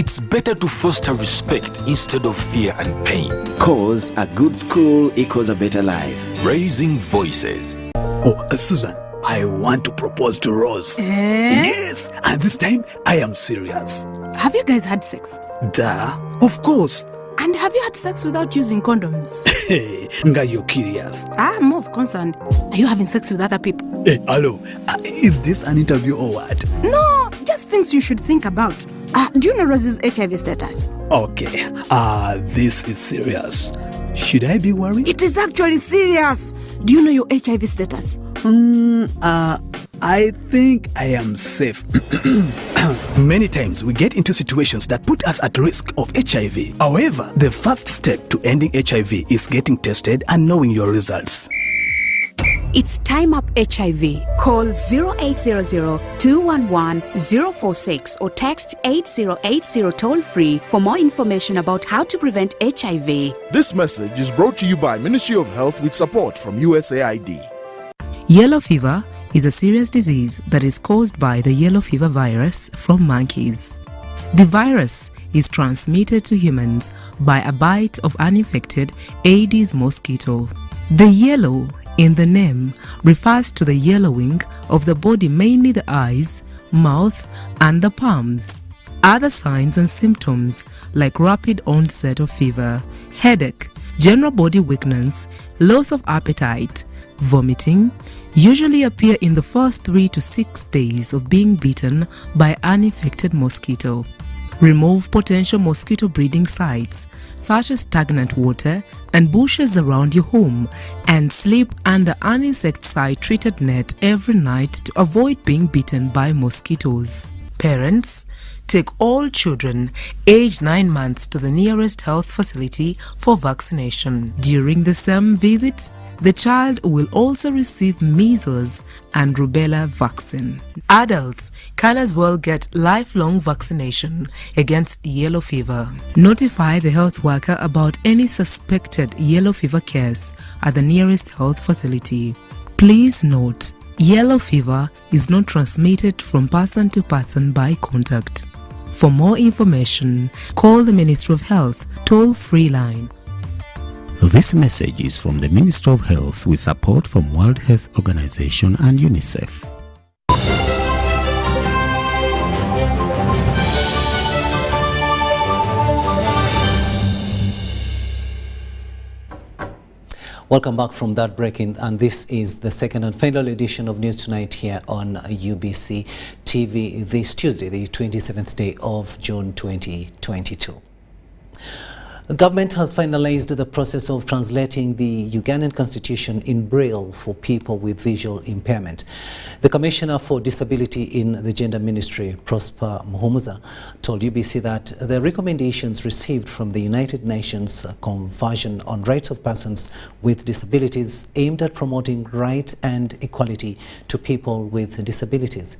it's better to foster respect instead of fear and pain. Cause a good school equals a better life. Raising voices. Oh, Susan, I want to propose to Rose. Yes, and this time I am serious. Have you guys had sex? Duh, of course. And have you had sex without using condoms? Hey, nga you're curious. I'm more concerned. Are you having sex with other people? Hey, hello, is this an interview or what? No, just things you should think about. Do you know Rose's HIV status? Okay, this is serious. Should I be worried? It is actually serious. Do you know your HIV status? I think I am safe. Many times we get into situations that put us at risk of HIV. However, the first step to ending HIV is getting tested and knowing your results. It's Time Up HIV. Call 0800-211-046 or text 8080 toll-free for more information about how to prevent HIV. This message is brought to you by Ministry of Health with support from USAID. Yellow fever is a serious disease that is caused by the yellow fever virus from monkeys. The virus is transmitted to humans by a bite of an infected Aedes mosquito. The yellow in the name refers to the yellowing of the body, mainly the eyes, mouth, and the palms. Other signs and symptoms like rapid onset of fever, headache, general body weakness, loss of appetite, vomiting, usually appear in the first 3 to 6 days of being bitten by an infected mosquito. Remove potential mosquito breeding sites such as stagnant water and bushes around your home, and sleep under an insecticide treated net every night to avoid being bitten by mosquitoes. Parents, take all children aged 9 months to the nearest health facility for vaccination. During the same visit, the child will also receive measles and rubella vaccine. Adults can as well get lifelong vaccination against yellow fever. Notify the health worker about any suspected yellow fever case at the nearest health facility. Please note, yellow fever is not transmitted from person to person by contact. For more information, call the Ministry of Health toll-free line. This message is from the Ministry of Health with support from World Health Organization and UNICEF. Welcome back from that break, and this is the second and final edition of News Tonight here on UBC TV this Tuesday, the 27th day of June 2022. The government has finalized the process of translating the Ugandan constitution in braille for people with visual impairment. The Commissioner for Disability in the Gender Ministry, Prosper Muhumuza, told UBC that the recommendations received from the United Nations Convention on Rights of Persons with Disabilities aimed at promoting right and equality to people with disabilities.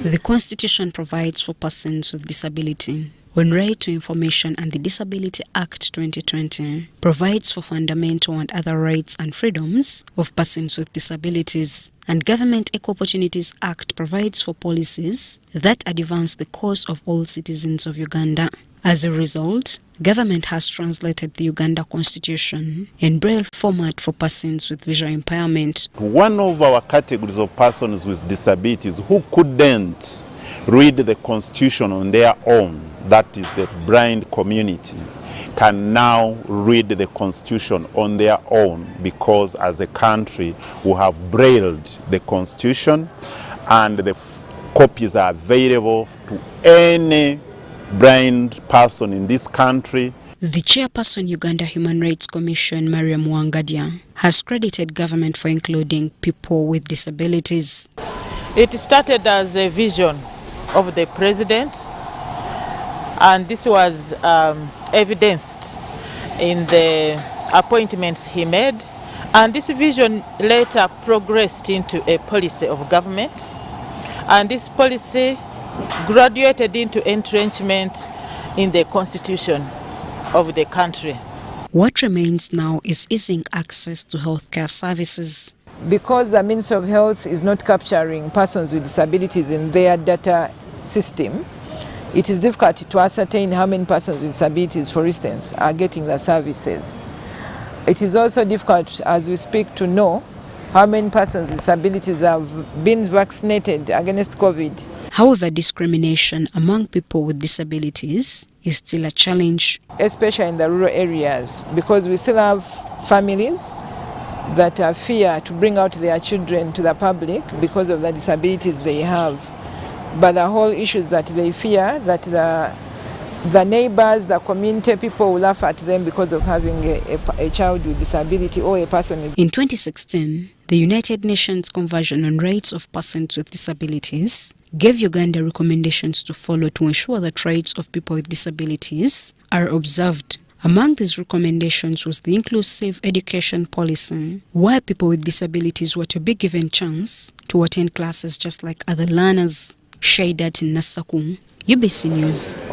The Constitution provides for persons with disability on right to information, and the Disability Act 2020 provides for fundamental and other rights and freedoms of persons with disabilities. And Government Equal Opportunities Act provides for policies that advance the cause of all citizens of Uganda. As a result, government has translated the Uganda Constitution in braille format for persons with visual impairment. One of our categories of persons with disabilities who couldn't read the Constitution on their own, that is the blind community, can now read the Constitution on their own, because as a country we have brailled the Constitution and the copies are available to any blind person in this country. The chairperson, Uganda Human Rights Commission, Mariam Wangadia, has credited government for including people with disabilities. It started as a vision of the president, and this was evidenced in the appointments he made, and this vision later progressed into a policy of government, and this policy graduated into entrenchment in the constitution of the country. What remains now is easing access to healthcare services. because the Ministry of Health is not capturing persons with disabilities in their data system, it is difficult to ascertain how many persons with disabilities, for instance, are getting the services. It is also difficult, as we speak, to know how many persons with disabilities have been vaccinated against COVID. However, discrimination among people with disabilities is still a challenge. Especially in the rural areas, because we still have families that fear to bring out their children to the public because of the disabilities they have. But the whole issue is that they fear that the neighbors, the community people will laugh at them because of having a child with disability or a person with... In 2016, the United Nations Convention on Rights of Persons with Disabilities gave Uganda recommendations to follow to ensure that rights of people with disabilities are observed. Among these recommendations was the inclusive education policy, where people with disabilities were to be given chance to attend classes just like other learners. Shaidat Nasaku, UBC News.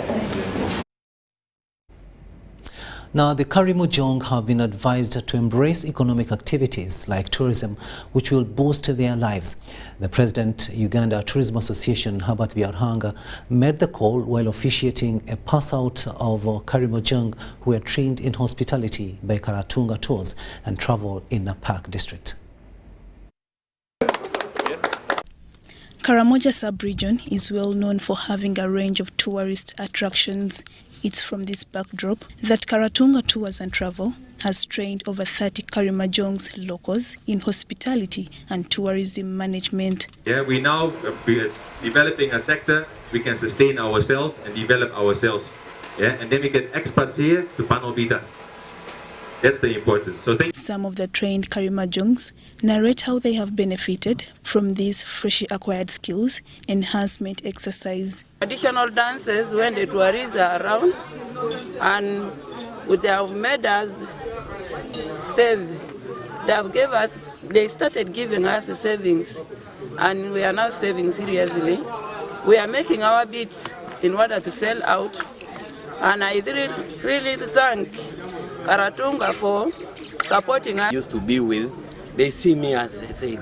Now, the Karamoja have been advised to embrace economic activities like tourism, which will boost their lives. The President, Uganda Tourism Association, Herbert Byarhanga, made the call while officiating a pass-out of Karamoja who were trained in hospitality by Karatunga Tours and travel in a park district. Karamoja sub-region is well known for having a range of tourist attractions. It's from this backdrop that Karatunga Tours and Travel has trained over 30 Karamojong's locals in hospitality and tourism management. Yeah, we now developing a sector we can sustain ourselves and develop ourselves. Yeah, and then we get experts here to panel beat us. That's the important. So some of the trained Karamojongs narrate how they have benefited from these freshly acquired skills enhancement exercise. Additional dances when the tourists are around, and they have made us save. They started giving us savings, and we are now saving seriously. We are making our bits in order to sell out, and I really thank Karatunga for supporting us. Used to be with, they see me as I say,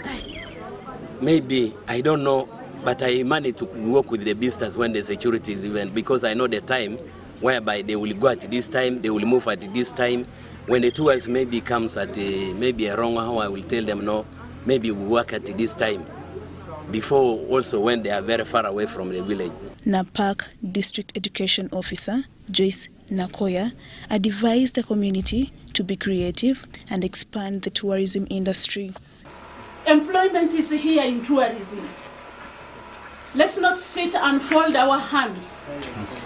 maybe I don't know, but I managed to work with the business when the security is even, because I know the time whereby they will go at this time, they will move at this time. When the tourists maybe comes at maybe a wrong hour, I will tell them no, maybe we work at this time. Before also when they are very far away from the village. NAPAC District Education Officer Joyce Nakoya advised the community to be creative and expand the tourism industry. Employment is here in tourism. Let's not sit and fold our hands.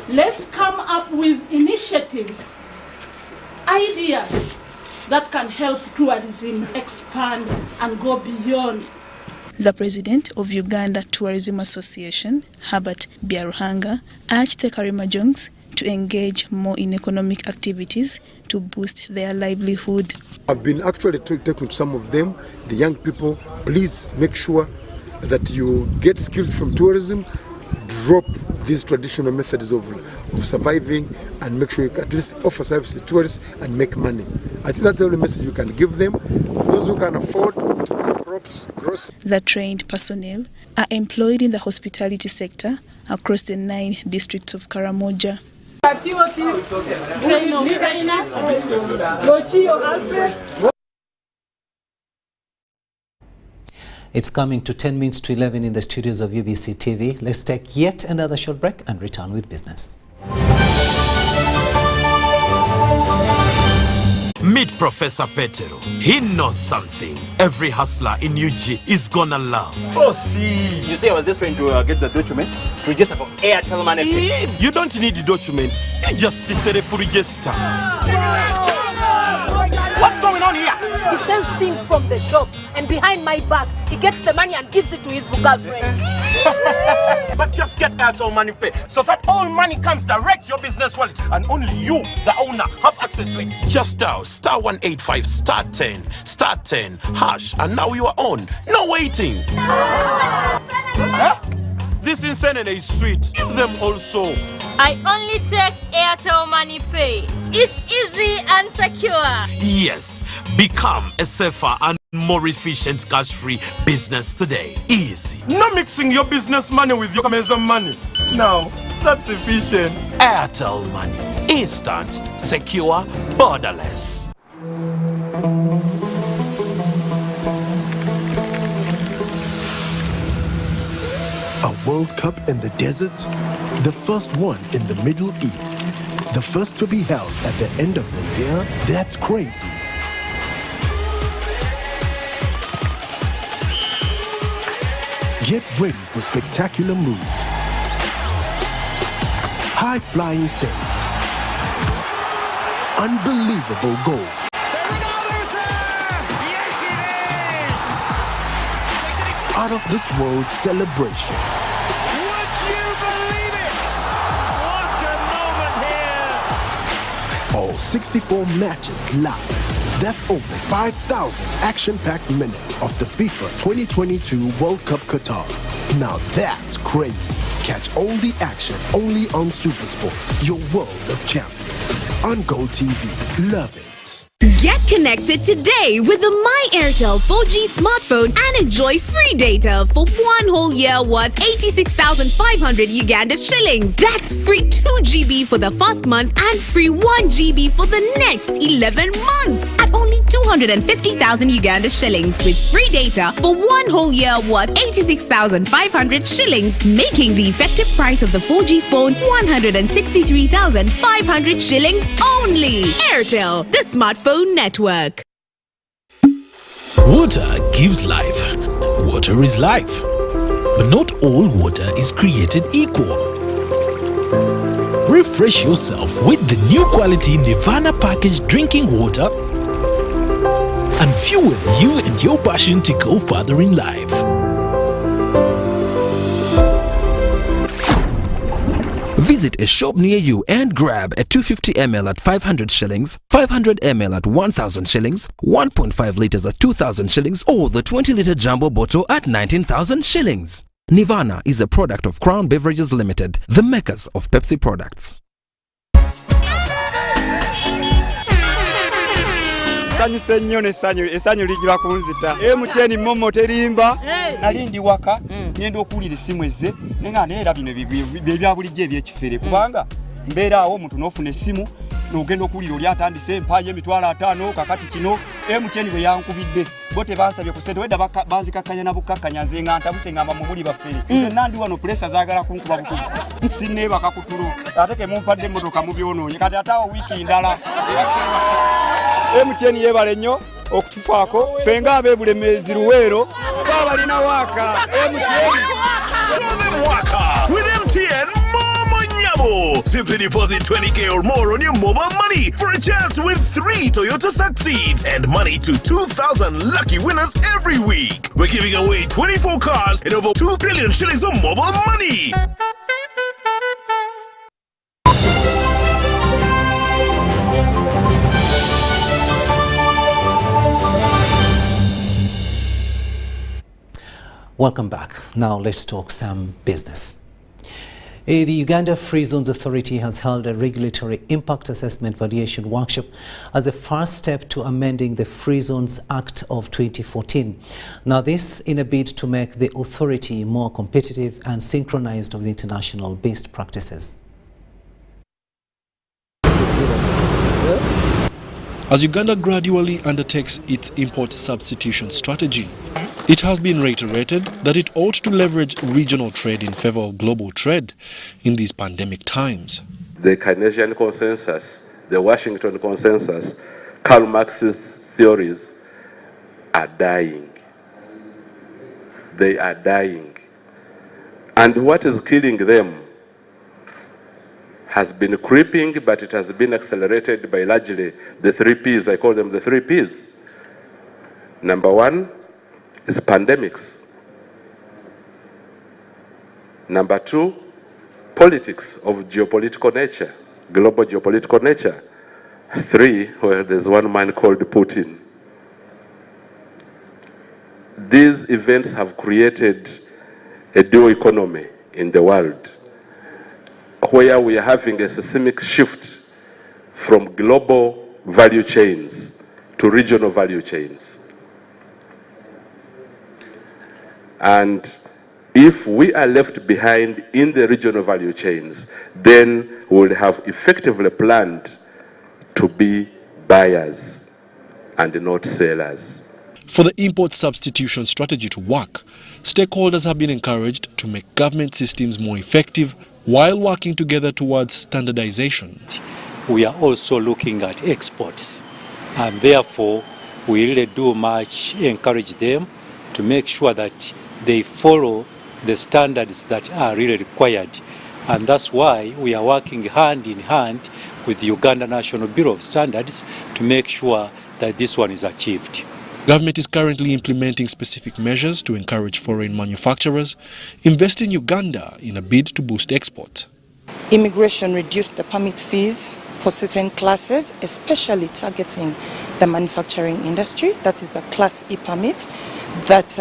Let's come up with initiatives, ideas that can help tourism expand and go beyond. The president of Uganda Tourism Association, Herbert Byarhanga, urged the Karamojongs to engage more in economic activities to boost their livelihood. I've been actually talking to some of them, the young people. Please make sure that you get skills from tourism, drop these traditional methods of surviving, and make sure you at least offer services to tourists and make money. I think that's the only message you can give them. Those who can afford crops, groceries. The trained personnel are employed in the hospitality sector across the 9 districts of Karamoja. It's coming to 10 minutes to 11 in the studios of UBC TV. Let's take yet another short break and return with business. Meet Professor Petero. He knows something every hustler in UG is gonna love. Oh, see. You see, I was just trying to get the documents to register for Airtel Money. You don't need the documents. You just say for register. What's going on here? He sells things from the shop, and behind my back, he gets the money and gives it to his girlfriends. But just get Airtel Money Pay so that all money comes direct to your business wallet, and only you, the owner, have access to it. Just dial *185 *10 #, and now you are on. No waiting. Huh? this insanity is sweet. Give them also. I only take Airtel Money Pay. It's easy and secure. Yes, become a safer and more efficient cash-free business today. Easy. Not mixing your business money with your Kameza money. No, that's efficient. Airtel Money. Instant, secure, borderless. A World Cup in the desert? The first one in the Middle East. The first to be held at the end of the year? That's crazy. Get ready for spectacular moves. High-flying saves. Unbelievable goals. Out of this world celebration. Would you believe it? What a moment here! All 64 matches live. That's over 5,000 action-packed minutes of the FIFA 2022 World Cup Qatar. Now that's crazy. Catch all the action only on SuperSport, your world of champions. On Go TV. Love it. Get connected today with the My Airtel 4G smartphone and enjoy free data for 1 whole year worth 86,500 Uganda shillings. That's free 2 GB for the first month and free 1 GB for the next 11 months at only 250,000 Uganda shillings with free data for 1 whole year worth 86,500 shillings, making the effective price of the 4G phone 163,500 shillings only. Airtel, the smartphone network. Water gives life. Water is life. But not all water is created equal. Refresh yourself with the new quality Nirvana packaged drinking water and fuel you and your passion to go further in life. Visit a shop near you and grab a 250 ml at 500 shillings, 500 ml at 1,000 shillings, 1.5 liters at 2,000 shillings, or the 20-liter jumbo bottle at 19,000 shillings. Nirvana is a product of Crown Beverages Limited, the makers of Pepsi products. Sanyuse nnyo essanyu lijula kunzita. MTN momo terimba nalindi waka ngenda okuwulira essimu ezze nenga neera bino bya bulijjo ebyekifere kubanga mbeera awo omuntu n'ofuna essimu n'ogenda okuwulira oli atandise empaayo emitwalo 5 kakati kino MTN bwe yankubidde bo tebansabye ku sente wedda banzikakkanya na bukkakkanya nze nga ntabuse ngamba mu buli baffere nze nandi wano pulesa zaagala kunkuba bukubi sinneebaka kutulu ate ke mumpadde emmotoka mu byonoonye kati ate awo wiiki ndala MTN yebale nnyo okutufaako fenga abeebulemeezi luweero babalina waaka MTN. Show them waka with MTN Momo Nyabo. Simply deposit 20K or more on your mobile money for a chance to win 3 Toyota Succeeds and money to 2,000 lucky winners every week. We're giving away 24 cars and over 2 billion shillings of mobile money. Welcome back. Now let's talk some business. The Uganda Free Zones Authority has held a regulatory impact assessment valuation workshop as a first step to amending the Free Zones Act of 2014. Now this in a bid to make the authority more competitive and synchronized with international best practices. As Uganda gradually undertakes its import substitution strategy, it has been reiterated that it ought to leverage regional trade in favor of global trade in these pandemic times. The Keynesian consensus, the Washington consensus, Karl Marx's theories are dying. They are dying. And what is killing them has been creeping, but it has been accelerated by largely the 3 Ps. I call them the 3 Ps. Number 1 is pandemics. Number 2, politics of geopolitical nature, global geopolitical nature. 3, well, there's one man called Putin. These events have created a dual economy in the world, where we are having a systemic shift from global value chains to regional value chains. And if we are left behind in the regional value chains, then we will have effectively planned to be buyers and not sellers. For the import substitution strategy to work, stakeholders have been encouraged to make government systems more effective while working together towards standardization. We are also looking at exports, and therefore we really do much encourage them to make sure that they follow the standards that are really required. And that's why we are working hand in hand with the Uganda National Bureau of Standards to make sure that this one is achieved. Government is currently implementing specific measures to encourage foreign manufacturers invest in Uganda in a bid to boost export. Immigration reduced the permit fees for certain classes, especially targeting the manufacturing industry. That is the Class E permit that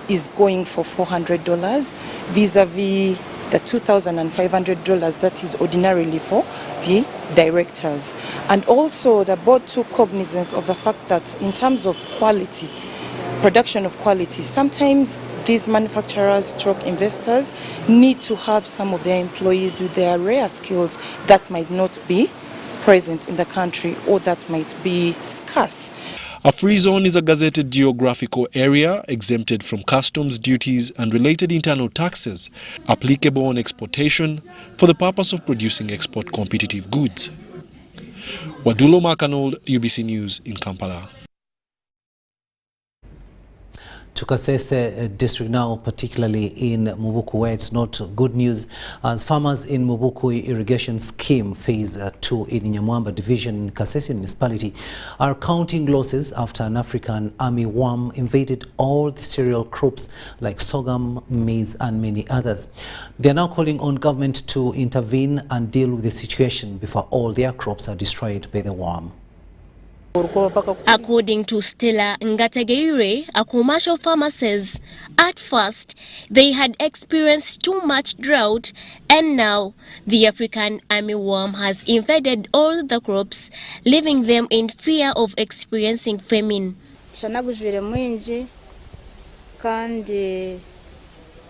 is going for $400 vis-a-vis the $2,500 that is ordinarily for the directors. And also the board took cognizance of the fact that in terms of quality, production of quality, sometimes these manufacturers stroke investors need to have some of their employees with their rare skills that might not be present in the country or that might be scarce. A free zone is a gazetted geographical area exempted from customs duties and related internal taxes applicable on exportation for the purpose of producing export competitive goods. Wadulo Makanold, UBC News in Kampala. To Kasese district now, particularly in Mubuku, where it's not good news, as farmers in Mubuku irrigation scheme phase 2 in Nyamwamba division in Kasese municipality are counting losses after an African army worm invaded all the cereal crops like sorghum, maize and many others. They are now calling on government to intervene and deal with the situation before all their crops are destroyed by the worm. According to Stella Ngategeire, a commercial farmer, says at first they had experienced too much drought and now the African armyworm has invaded all the crops, leaving them in fear of experiencing famine. Kandi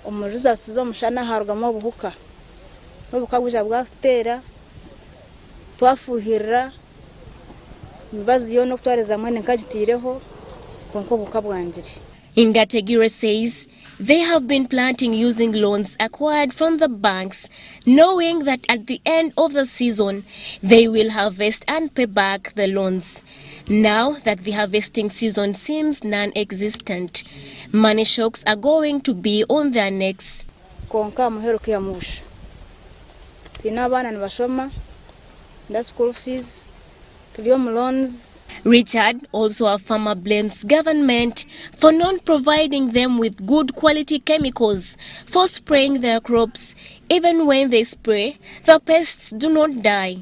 umujuza sizo mushana harugamo buhuka n'ubukabuja bwatera twafuhira Ngategeire says they have been planting using loans acquired from the banks, knowing that at the end of the season they will harvest and pay back the loans. Now that the harvesting season seems non-existent, money shocks are going to be on their necks. School fees. Richard, also a farmer, blames government for not providing them with good quality chemicals for spraying their crops. Even when they spray, the pests do not die.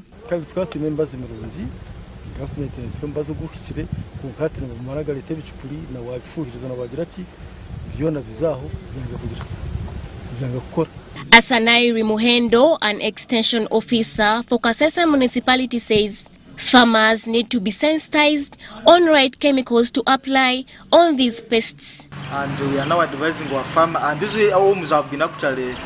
Asanairi Muhendo, an extension officer for Kasese municipality, says farmers need to be sensitized on right chemicals to apply on these pests. And we are now advising our farmers, and this way our homes have been actually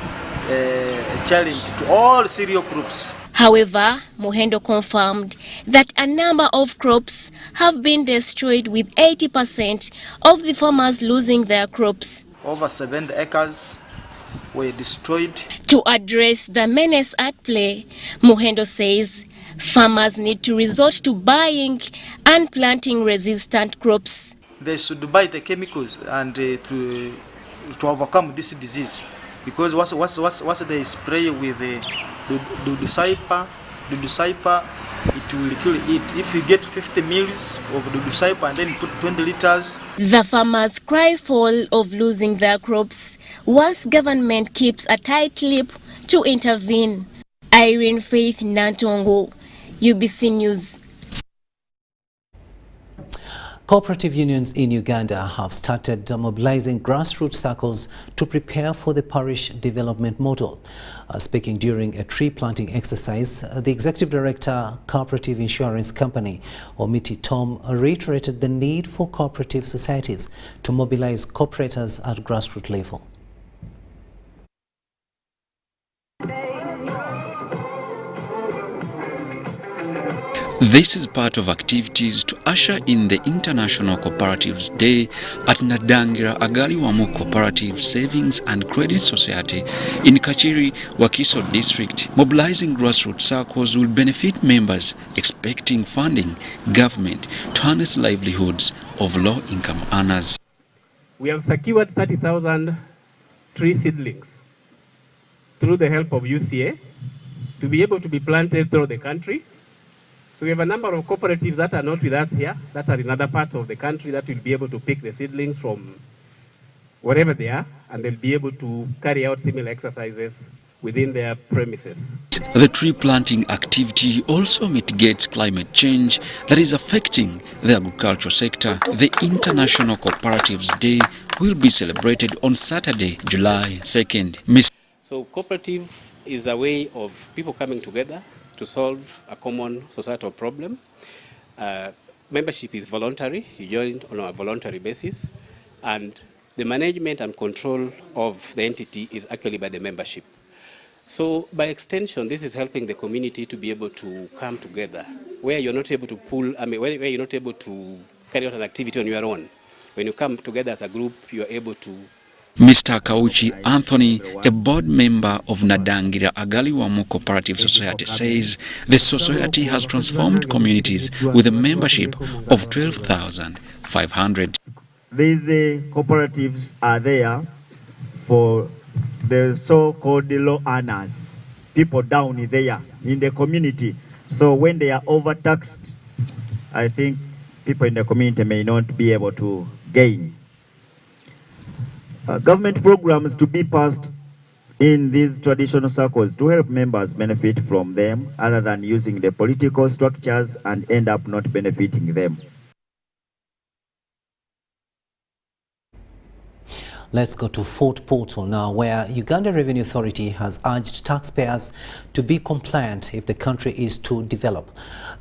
a challenge to all cereal crops. However, Muhendo confirmed that a number of crops have been destroyed, with 80% of the farmers losing their crops. Over 70 acres were destroyed. To address the menace at play, Muhendo says farmers need to resort to buying and planting resistant crops. They should buy the chemicals and to overcome this disease, because once they spray with the Duducyper, it will kill it. If you get 50 mils of Duducyper and then put 20 liters. The farmers cry foul of losing their crops once government keeps a tight lip to intervene. Irene Faith Nantongo, UBC News. Cooperative unions in Uganda have started mobilizing grassroots circles to prepare for the parish development model. Speaking during a tree planting exercise, the Executive Director, Cooperative Insurance Company, Omiti Tom, reiterated the need for cooperative societies to mobilize cooperators at grassroots level. This is part of activities to usher in the International Cooperatives Day at Nadangira Agaliwamu Cooperative Savings and Credit Society in Kachiri, Wakiso District. Mobilizing grassroots circles will benefit members expecting funding government to harness livelihoods of low-income earners. We have secured 30,000 tree seedlings through the help of UCA to be able to be planted through the country. So we have a number of cooperatives that are not with us here, that are in other parts of the country, that will be able to pick the seedlings from wherever they are, and they'll be able to carry out similar exercises within their premises. The tree planting activity also mitigates climate change that is affecting the agricultural sector. The International Cooperatives Day will be celebrated on Saturday, July 2nd. So cooperative is a way of people coming together to solve a common societal problem. Membership is voluntary. You join on a voluntary basis, and the management and control of the entity is actually by the membership. So by extension, this is helping the community to be able to come together where you're not able to where you're not able to carry out an activity on your own. When you come together as a group, you are able to. Mr. Kauchi Anthony, a board member of Nadangira Agaliwamu Cooperative Society, says the society has transformed communities with a membership of 12,500. These cooperatives are there for the so-called low earners, people down there in the community. So when they are overtaxed, I think people in the community may not be able to gain. Government programs to be passed in these traditional circles to help members benefit from them, other than using the political structures and end up not benefiting them. Let's go to Fort Portal now, where Uganda Revenue Authority has urged taxpayers to be compliant if the country is to develop.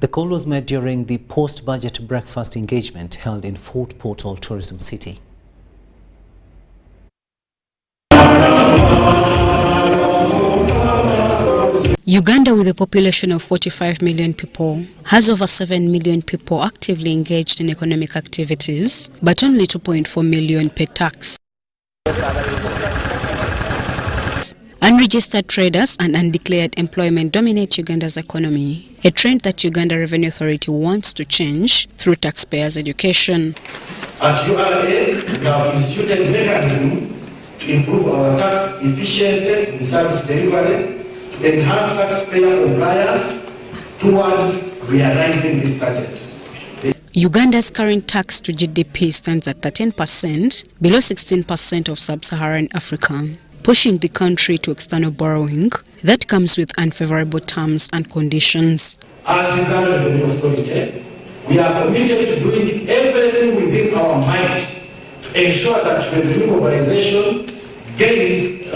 The call was made during the post-budget breakfast engagement held in Fort Portal Tourism City. Uganda, with a population of 45 million people, has over 7 million people actively engaged in economic activities, but only 2.4 million pay tax. Unregistered traders and undeclared employment dominate Uganda's economy, a trend that Uganda Revenue Authority wants to change through taxpayers' education. At URA, we have instituted mechanisms to improve our tax efficiency in service delivery, to enhance taxpayer compliance towards realizing this target. Uganda's current tax to GDP stands at 13%, below 16% of sub-Saharan Africa, pushing the country to external borrowing that comes with unfavorable terms and conditions. As Uganda Revenue Authority, we are committed to doing everything within our might to ensure that revenue mobilization gains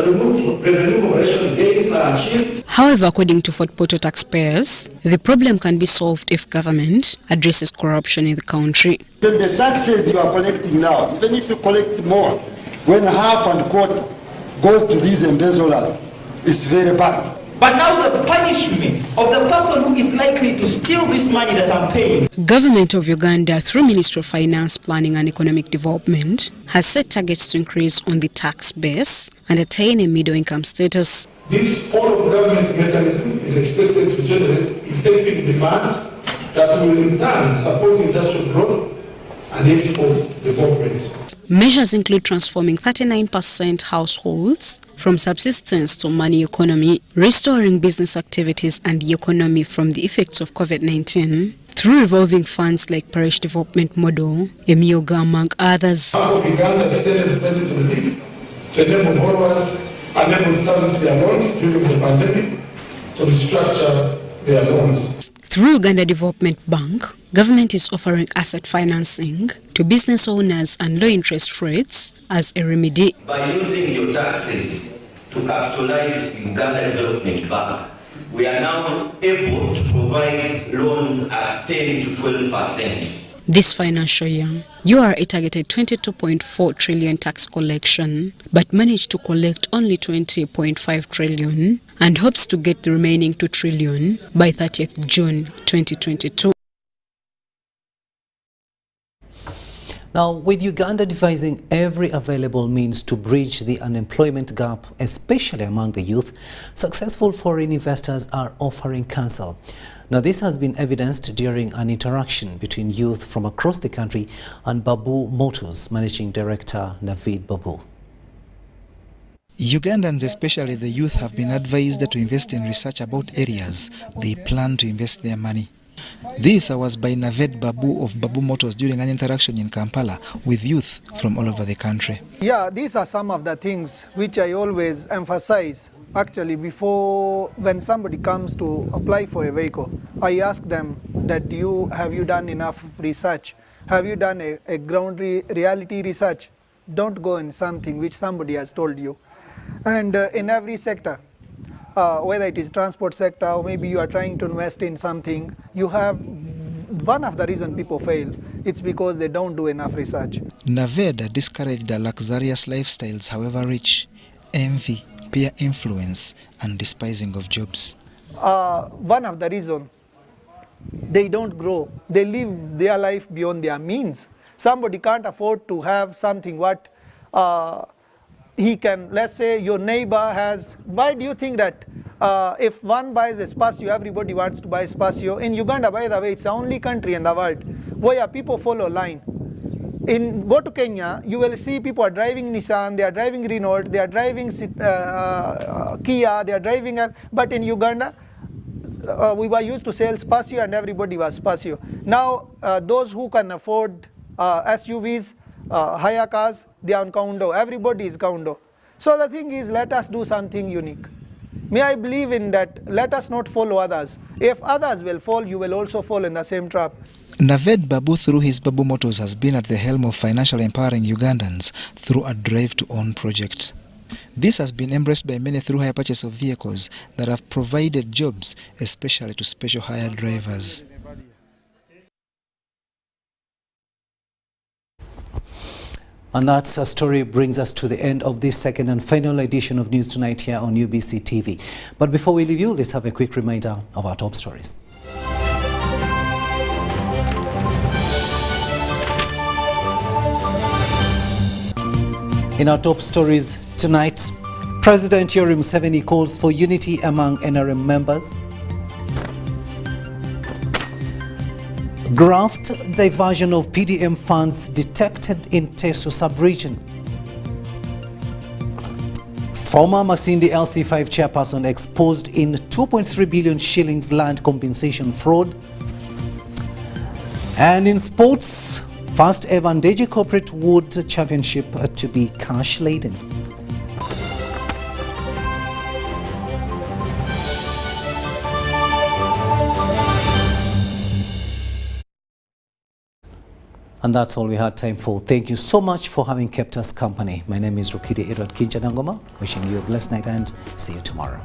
are achieved. However, according to Fort Portal taxpayers, the problem can be solved if government addresses corruption in the country. The taxes you are collecting now, even if you collect more, when half and quarter goes to these embezzlers, it's very bad. But now the punishment of the person who is likely to steal this money that I'm paying. Government of Uganda, through Ministry of Finance, Planning and Economic Development, has set targets to increase on the tax base and attain a middle-income status. This all-of-government mechanism is expected to generate effective demand that will in turn support industrial growth and export development. Measures include transforming 39% households from subsistence to money economy, restoring business activities and the economy from the effects of COVID-19 through revolving funds like Parish Development Model, Emioga, among others. Uganda extended credit relief to enable borrowers unable to service their loans during the pandemic to restructure their loans. Through Uganda Development Bank, Government is offering asset financing to business owners and low interest rates as a remedy. By using your taxes to capitalize Uganda Development Bank, we are now able to provide loans at 10 to 12%. This financial year, URA targeted 22.4 trillion tax collection, but managed to collect only 20.5 trillion and hopes to get the remaining 2 trillion by 30th June 2022. Now, with Uganda devising every available means to bridge the unemployment gap, especially among the youth, successful foreign investors are offering counsel. Now, this has been evidenced during an interaction between youth from across the country and Babu Motors Managing Director Naveed Babu. Ugandans, especially the youth, have been advised to invest in research about areas they plan to invest their money. This was by Naveed Babu of Babu Motors during an interaction in Kampala with youth from all over the country. Yeah, these are some of the things which I always emphasize. Actually, before when somebody comes to apply for a vehicle, I ask them that have you done enough research? Have you done a ground reality research? Don't go in something which somebody has told you. And in every sector, whether it is transport sector or maybe you are trying to invest in something, you have one of the reasons people fail, it's because they don't do enough research. Naveed discouraged the luxurious lifestyles, however rich, envy, peer influence and despising of jobs. One of the reasons they don't grow, they live their life beyond their means. Somebody can't afford to have something what he can, let's say your neighbor has. Why do you think that if one buys a Spacio, everybody wants to buy Spacio? In Uganda, by the way, it's the only country in the world where people follow line. Go to Kenya, you will see people are driving Nissan, they are driving Renault, they are driving Kia, they are driving, but in Uganda, we were used to sell Spacio and everybody was Spacio. Now, those who can afford SUVs, higher cars, they are on condo. Everybody is condo. So the thing is, let us do something unique. May I believe in that, let us not follow others. If others will fall, you will also fall in the same trap. Naveed Babu, through his Babu Motors, has been at the helm of financially empowering Ugandans through a Drive to Own project. This has been embraced by many through hire purchase of vehicles that have provided jobs, especially to special hire drivers. And that story brings us to the end of this second and final edition of News Tonight here on UBC TV. But before we leave you, let's have a quick reminder of our top stories. In our top stories tonight, President Yoweri Museveni calls for unity among NRM members. Graft diversion of PDM funds detected in Teso sub-region. Former Masindi LC5 chairperson exposed in 2.3 billion shillings land compensation fraud. And in sports, first ever Ndeje Cooperative Wood Championship to be cash laden. And that's all we had time for. Thank you so much for having kept us company. My name is Rukidi Kiijanangoma, wishing you a blessed night and see you tomorrow.